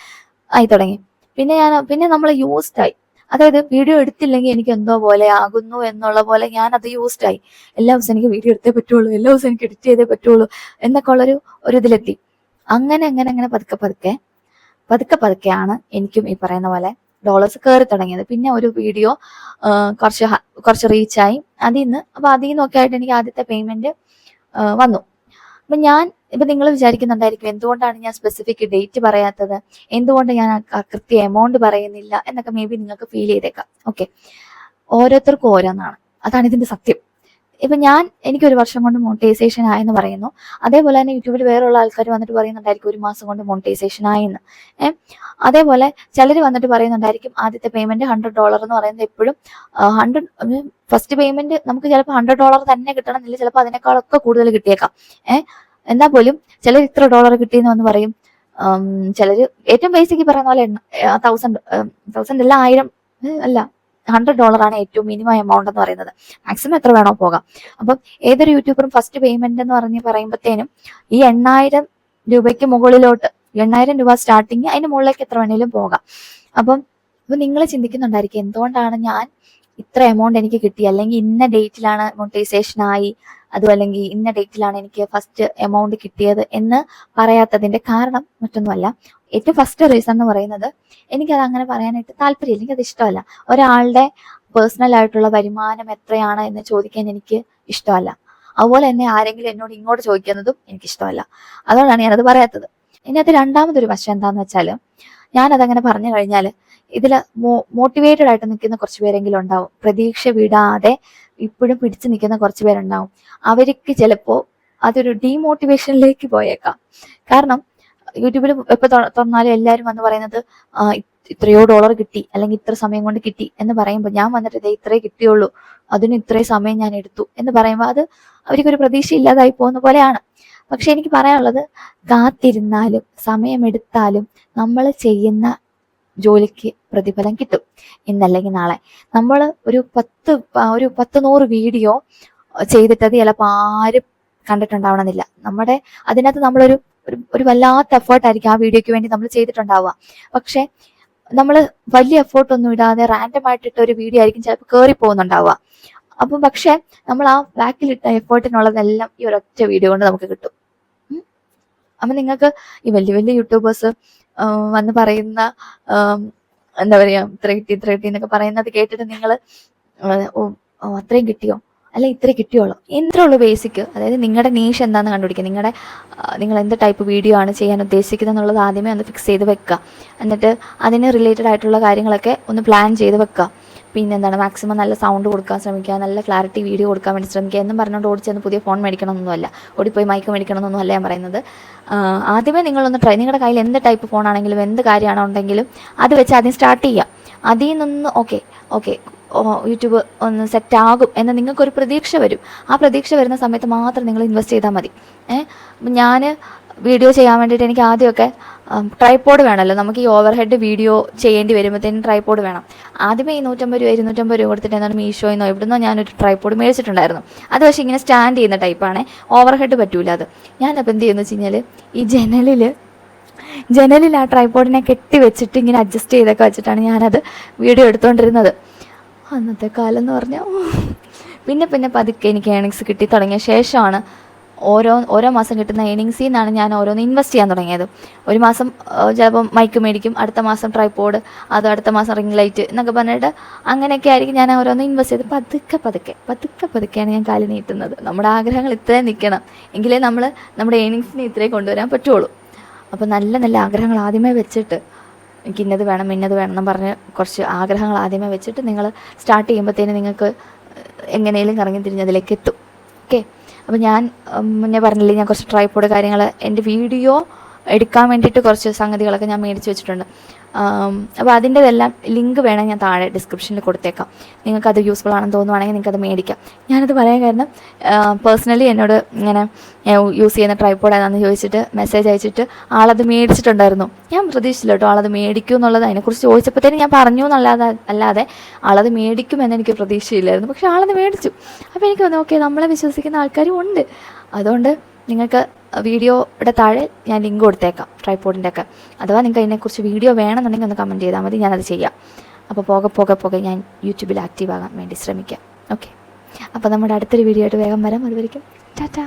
ആയി തുടങ്ങി. പിന്നെ നമ്മൾ യൂസ്ഡ് ആയി. അതായത് വീഡിയോ എടുത്തില്ലെങ്കിൽ എനിക്ക് എന്തോ പോലെ ആകുന്നു എന്നുള്ള പോലെ ഞാൻ അത് യൂസ്ഡ് ആയി. എല്ലാ ദിവസവും എനിക്ക് വീഡിയോ എടുത്തേ പറ്റുള്ളൂ, എല്ലാ ദിവസവും എനിക്ക് എഡിറ്റ് ചെയ്തേ പറ്റുള്ളൂ എന്നൊക്കെ ഉള്ളൊരു ഇതിലെത്തി. അങ്ങനെ പതുക്കെയാണ് എനിക്കും ഈ പറയുന്ന പോലെ ഡോളേഴ്സ് കയറി തുടങ്ങിയത്. പിന്നെ ഒരു വീഡിയോ കുറച്ച് റീച്ചായി, അതിൽ നിന്നൊക്കെ ആയിട്ട് എനിക്ക് ആദ്യത്തെ പേയ്മെന്റ് വന്നു. അപ്പൊ നിങ്ങൾ വിചാരിക്കുന്നുണ്ടായിരിക്കും എന്തുകൊണ്ടാണ് ഞാൻ സ്പെസിഫിക് ഡേറ്റ് പറയാത്തത്, എന്തുകൊണ്ട് ഞാൻ കൃത്യ എമൗണ്ട് പറയുന്നില്ല എന്നൊക്കെ മേ ബി നിങ്ങൾക്ക് ഫീൽ ചെയ്തേക്കാം. ഓക്കെ, ഓരോരുത്തർക്കും ഓരോന്നാണ്, അതാണ് ഇതിന്റെ സത്യം. ഇപ്പൊ എനിക്കൊരു വർഷം കൊണ്ട് മോണിറ്റൈസേഷൻ ആയെന്ന് പറയുന്നു. അതേപോലെ തന്നെ യൂട്യൂബിൽ വേറെയുള്ള ആൾക്കാർ വന്നിട്ട് പറയുന്നുണ്ടായിരിക്കും 1 മാസം കൊണ്ട് മോണിറ്റൈസേഷൻ ആയെന്ന്. അതേപോലെ ചിലർ വന്നിട്ട് പറയുന്നുണ്ടായിരിക്കും ആദ്യത്തെ പേയ്മെന്റ് $100 എന്ന് പറയുന്നത് എപ്പോഴും 100 ഫസ്റ്റ് പേയ്മെന്റ് നമുക്ക് ചിലപ്പോൾ $100 തന്നെ കിട്ടണമെന്നില്ല, ചിലപ്പോൾ അതിനേക്കാളൊക്കെ കൂടുതൽ കിട്ടിയേക്കാം. എന്നാൽ പോലും ചിലർ ഇത്ര $100 കിട്ടിയെന്ന് വന്ന് പറയും. ചിലര് ഏറ്റവും ബേസിക് പറയുന്ന പോലെ 1000 അല്ല, 1000 അല്ല, $100 ആണ് ഏറ്റവും മിനിമം എമൗണ്ട് എന്ന് പറയുന്നത്. മാക്സിമം എത്ര വേണോ പോകാം. അപ്പം ഏതൊരു യൂട്യൂബറും ഫസ്റ്റ് പേയ്മെന്റ് എന്ന് പറയുമ്പോഴത്തേനും ഈ 8000 രൂപയ്ക്ക് മുകളിലോട്ട്, 8000 രൂപ സ്റ്റാർട്ടിങ്, അതിന് മുകളിലേക്ക് എത്ര വേണേലും പോകാം. അപ്പം നിങ്ങൾ ചിന്തിക്കുന്നുണ്ടായിരിക്കും എന്തുകൊണ്ടാണ് ഞാൻ ഇത്ര എമൗണ്ട് എനിക്ക് കിട്ടി, അല്ലെങ്കിൽ ഇന്ന ഡേറ്റിലാണ് മോണിറ്റൈസേഷൻ ആയി, അതും അല്ലെങ്കിൽ ഇന്ന ഡേറ്റിലാണ് എനിക്ക് ഫസ്റ്റ് എമൗണ്ട് കിട്ടിയത് എന്ന് പറയാത്തതിന്റെ കാരണം മറ്റൊന്നുമല്ല. ഏറ്റവും ഫസ്റ്റ് റീസൺ എന്ന് പറയുന്നത്, എനിക്കത് അങ്ങനെ പറയാനായിട്ട് താല്പര്യമില്ല, എനിക്കത് ഇഷ്ടമല്ല. ഒരാളുടെ പേഴ്സണൽ ആയിട്ടുള്ള വരുമാനം എത്രയാണ് എന്ന് ചോദിക്കാൻ എനിക്ക് ഇഷ്ടമല്ല. അതുപോലെ തന്നെ ആരെങ്കിലും എന്നോട് ഇങ്ങോട്ട് ചോദിക്കുന്നതും എനിക്കിഷ്ടമല്ല. അതുകൊണ്ടാണ് ഞാനത് പറയാത്തത്. ഇതിനകത്ത് രണ്ടാമതൊരു വശം എന്താന്ന് വെച്ചാൽ, ഞാനതങ്ങനെ പറഞ്ഞു കഴിഞ്ഞാൽ ഇതിൽ മോട്ടിവേറ്റഡ് ആയിട്ട് നിൽക്കുന്ന കുറച്ച് പേരെങ്കിലും ഉണ്ടാവും, പ്രതീക്ഷ വിടാതെ ഇപ്പോഴും പിടിച്ചു നിൽക്കുന്ന കുറച്ച് പേരുണ്ടാവും. അവർക്ക് ചിലപ്പോ അതൊരു ഡീമോട്ടിവേഷനിലേക്ക് പോയേക്കാം. കാരണം യൂട്യൂബിൽ എപ്പോൾ തുറന്നാലും എല്ലാവരും വന്ന് പറയുന്നത് ഇത്രയോ $1 കിട്ടി, അല്ലെങ്കിൽ ഇത്ര സമയം കൊണ്ട് കിട്ടി എന്ന് പറയുമ്പോൾ ഞാൻ വന്നിട്ട് ഇത്രേ കിട്ടിയുള്ളൂ, അതിന് ഇത്രയും സമയം ഞാൻ എടുത്തു എന്ന് പറയുമ്പോൾ അത് അവർക്കൊരു പ്രതീക്ഷ ഇല്ലാതായി പോകുന്ന പോലെയാണ്. പക്ഷെ എനിക്ക് പറയാനുള്ളത്, കാത്തിരുന്നാലും സമയമെടുത്താലും നമ്മൾ ചെയ്യുന്ന ജോലിക്ക് പ്രതിഫലം കിട്ടും, ഇന്നല്ലെങ്കിൽ നാളെ. നമ്മൾ ഒരു 100 വീഡിയോ ചെയ്തിട്ടത് ചിലപ്പോൾ ആരും കണ്ടിട്ടുണ്ടാവണമെന്നില്ല. അതിനകത്ത് നമ്മളൊരു വല്ലാത്ത എഫേർട്ട് ആയിരിക്കും ആ വീഡിയോയ്ക്ക് വേണ്ടി നമ്മൾ ചെയ്തിട്ടുണ്ടാവുക. പക്ഷെ നമ്മൾ വലിയ എഫേർട്ടൊന്നും ഇടാതെ റാൻഡം ആയിട്ടിട്ട ഒരു വീഡിയോ ആയിരിക്കും ചിലപ്പോൾ കയറി പോകുന്നുണ്ടാവുക. അപ്പം പക്ഷെ നമ്മൾ ആ ബാക്കിലിട്ട എഫേർട്ടിനുള്ളതെല്ലാം ഈ ഒരൊറ്റ വീഡിയോ കൊണ്ട് നമുക്ക് കിട്ടും. അപ്പൊ നിങ്ങൾക്ക് ഈ വലിയ വലിയ യൂട്യൂബേഴ്സ് വന്ന് പറയുന്ന എന്താ പറയാ ഇത്ര കിട്ടി എന്നൊക്കെ പറയുന്നത് കേട്ടിട്ട് നിങ്ങൾ അത്രയും കിട്ടിയോ, അല്ല ഇത്ര കിട്ടിയോളൂ, ഇത്രേ ഉള്ളൂ ബേസിക്. അതായത് നിങ്ങളുടെ നീഷ് എന്താണെന്ന് കണ്ടുപിടിക്കുക. നിങ്ങൾ എന്ത് ടൈപ്പ് വീഡിയോ ആണ് ചെയ്യാൻ ഉദ്ദേശിക്കുന്നത് എന്നുള്ളത് ആദ്യമേ ഒന്ന് ഫിക്സ് ചെയ്ത് വെക്കുക. എന്നിട്ട് അതിന് റിലേറ്റഡ് ആയിട്ടുള്ള കാര്യങ്ങളൊക്കെ ഒന്ന് പ്ലാൻ ചെയ്ത് വെക്കുക. പിന്നെ എന്താണ്, മാക്സിമം നല്ല സൗണ്ട് കൊടുക്കാൻ ശ്രമിക്കുക, നല്ല ക്ലാരിറ്റി വീഡിയോ കൊടുക്കാൻ വേണ്ടി ശ്രമിക്കുക. എന്നും പറഞ്ഞുകൊണ്ട് ഓടിച്ചെന്ന് പുതിയ ഫോൺ മേടിക്കണമെന്നൊന്നുമല്ല, ഓടിപ്പോയി മൈക്ക് മേടിക്കണമെന്നൊന്നുമല്ല ഞാൻ പറയുന്നത്. ആദ്യമേ നിങ്ങളൊന്ന് ട്രൈ, നിങ്ങളുടെ കയ്യിൽ എന്ത് ടൈപ്പ് ഫോണാണെങ്കിലും എന്ത് കാര്യമാണോ ഉണ്ടെങ്കിലും അത് വെച്ച് ആദ്യം സ്റ്റാർട്ട് ചെയ്യുക. അതിൽ നിന്ന് ഓക്കെ യൂട്യൂബ് ഒന്ന് സെറ്റ് ആകും എന്ന് നിങ്ങൾക്കൊരു പ്രതീക്ഷ വരും. ആ പ്രതീക്ഷ വരുന്ന സമയത്ത് മാത്രം നിങ്ങൾ ഇൻവെസ്റ്റ് ചെയ്താൽ മതി. ഞാൻ വീഡിയോ ചെയ്യാൻ വേണ്ടിയിട്ട് എനിക്ക് ആദ്യമൊക്കെ ട്രൈപോഡ് വേണമല്ലോ. നമുക്ക് ഈ ഓവർ ഹെഡ് വീഡിയോ ചെയ്യേണ്ടി വരുമ്പോഴത്തേനും ട്രൈപോഡ് വേണം. ആദ്യമേ ഈ 150 രൂപ 250 രൂപ കൊടുത്തിട്ട് എന്താണ് മീഷോയിന്നോ എവിടുന്നോ ഞാനൊരു ട്രൈപോഡ് മേടിച്ചിട്ടുണ്ടായിരുന്നു. അത് പക്ഷേ ഇങ്ങനെ സ്റ്റാൻഡ് ചെയ്യുന്ന ടൈപ്പാണ്, ഓവർ ഹെഡ് പറ്റൂല അത്. ഞാനപ്പോൾ എന്ത് ചെയ്യുന്നു വെച്ച് കഴിഞ്ഞാൽ ഈ ജനലിൽ ആ ട്രൈപോഡിനെ കെട്ടി വെച്ചിട്ട് ഇങ്ങനെ അഡ്ജസ്റ്റ് ചെയ്തൊക്കെ വെച്ചിട്ടാണ് ഞാനത് വീഡിയോ എടുത്തുകൊണ്ടിരുന്നത്. അന്നത്തെ കാലം എന്ന് പറഞ്ഞാൽ പിന്നെ പതുക്കെ എനിക്ക് ഏണിങ്സ് കിട്ടി തുടങ്ങിയ ശേഷമാണ് ഓരോ മാസം കിട്ടുന്ന ഏണിങ്സിൽ നിന്നാണ് ഞാൻ ഓരോന്ന് ഇൻവെസ്റ്റ് ചെയ്യാൻ തുടങ്ങിയത്. ഒരു മാസം ചിലപ്പം മൈക്ക് മേടിക്കും, അടുത്ത മാസം ട്രൈപോഡ്, അത് അടുത്ത മാസം റിംഗ് ലൈറ്റ് എന്നൊക്കെ പറഞ്ഞിട്ട് അങ്ങനെയൊക്കെ ആയിരിക്കും ഞാൻ ഓരോന്ന് ഇൻവെസ്റ്റ് ചെയ്ത് പതുക്കെയാണ് ഞാൻ കാല് നീട്ടുന്നത്. നമ്മുടെ ആഗ്രഹങ്ങൾ ഇത്രയും നിൽക്കണം, എങ്കിലേ നമ്മുടെ ഏണിങ്സിനെ ഇത്രയും കൊണ്ടുവരാൻ പറ്റുള്ളൂ. അപ്പോൾ നല്ല നല്ല ആഗ്രഹങ്ങൾ ആദ്യമേ വെച്ചിട്ട്, എനിക്ക് ഇന്നത് വേണം എന്ന് പറഞ്ഞ് കുറച്ച് ആഗ്രഹങ്ങൾ ആദ്യമേ വെച്ചിട്ട് നിങ്ങൾ സ്റ്റാർട്ട് ചെയ്യുമ്പോഴത്തേന് നിങ്ങൾക്ക് എങ്ങനെയും കറങ്ങി തിരിഞ്ഞതിലേക്ക് എത്തും. ഓക്കെ, അപ്പോൾ ഞാൻ മുന്നേ പറഞ്ഞില്ലേ, ഞാൻ കുറച്ച് ട്രൈപോഡ് കാര്യങ്ങൾ എൻ്റെ വീഡിയോ എടുക്കാൻ വേണ്ടിയിട്ട് കുറച്ച് സംഗതികളൊക്കെ ഞാൻ മേടിച്ച് വെച്ചിട്ടുണ്ട്. അപ്പോൾ അതിൻ്റെതെല്ലാം ലിങ്ക് വേണം ഞാൻ താഴെ ഡിസ്ക്രിപ്ഷനിൽ കൊടുത്തേക്കാം. നിങ്ങൾക്കത് യൂസ്ഫുൾ ആണെന്ന് തോന്നുവാണെങ്കിൽ നിങ്ങൾക്കത് മേടിക്കാം. ഞാനത് പറയാൻ കാരണം പേഴ്സണലി എന്നോട് ഇങ്ങനെ യൂസ് ചെയ്യുന്ന ട്രൈപോഡ് ഏതാണെന്ന് ചോദിച്ചിട്ട് മെസ്സേജ് അയച്ചിട്ട് ആളത് മേടിച്ചിട്ടുണ്ടായിരുന്നു. ഞാൻ പ്രതീക്ഷിച്ചില്ല കേട്ടോ ആളത് മേടിക്കും എന്നുള്ളത്. അതിനെക്കുറിച്ച് ചോദിച്ചപ്പോഴത്തേനും ഞാൻ പറഞ്ഞു അല്ലാതെ ആളത് മേടിക്കുമെന്ന് എനിക്ക് പ്രതീക്ഷയില്ലായിരുന്നു. പക്ഷേ ആളത് മേടിച്ചു. അപ്പോൾ എനിക്ക് തോന്നി ഓക്കെ, നമ്മളെ വിശ്വസിക്കുന്ന ആൾക്കാരും ഉണ്ട്. അതുകൊണ്ട് നിങ്ങൾക്ക് വീഡിയോയുടെ താഴെ ഞാൻ ലിങ്ക് കൊടുത്തേക്കാം ട്രൈപോഡിൻ്റെ ഒക്കെ. അഥവാ നിങ്ങൾക്ക് അതിനെക്കുറിച്ച് വീഡിയോ വേണമെന്നുണ്ടെങ്കിൽ ഒന്ന് കമൻറ്റ് ചെയ്താൽ മതി, ഞാനത് ചെയ്യാം. അപ്പോൾ പോകെ ഞാൻ യൂട്യൂബിൽ ആക്റ്റീവ് ആകാൻ വേണ്ടി ശ്രമിക്കാം. ഓക്കെ, അപ്പോൾ നമ്മുടെ അടുത്തൊരു വീഡിയോ ആയിട്ട് വേഗം വരാം. അതുവരെയ്ക്കും ടാറ്റാ.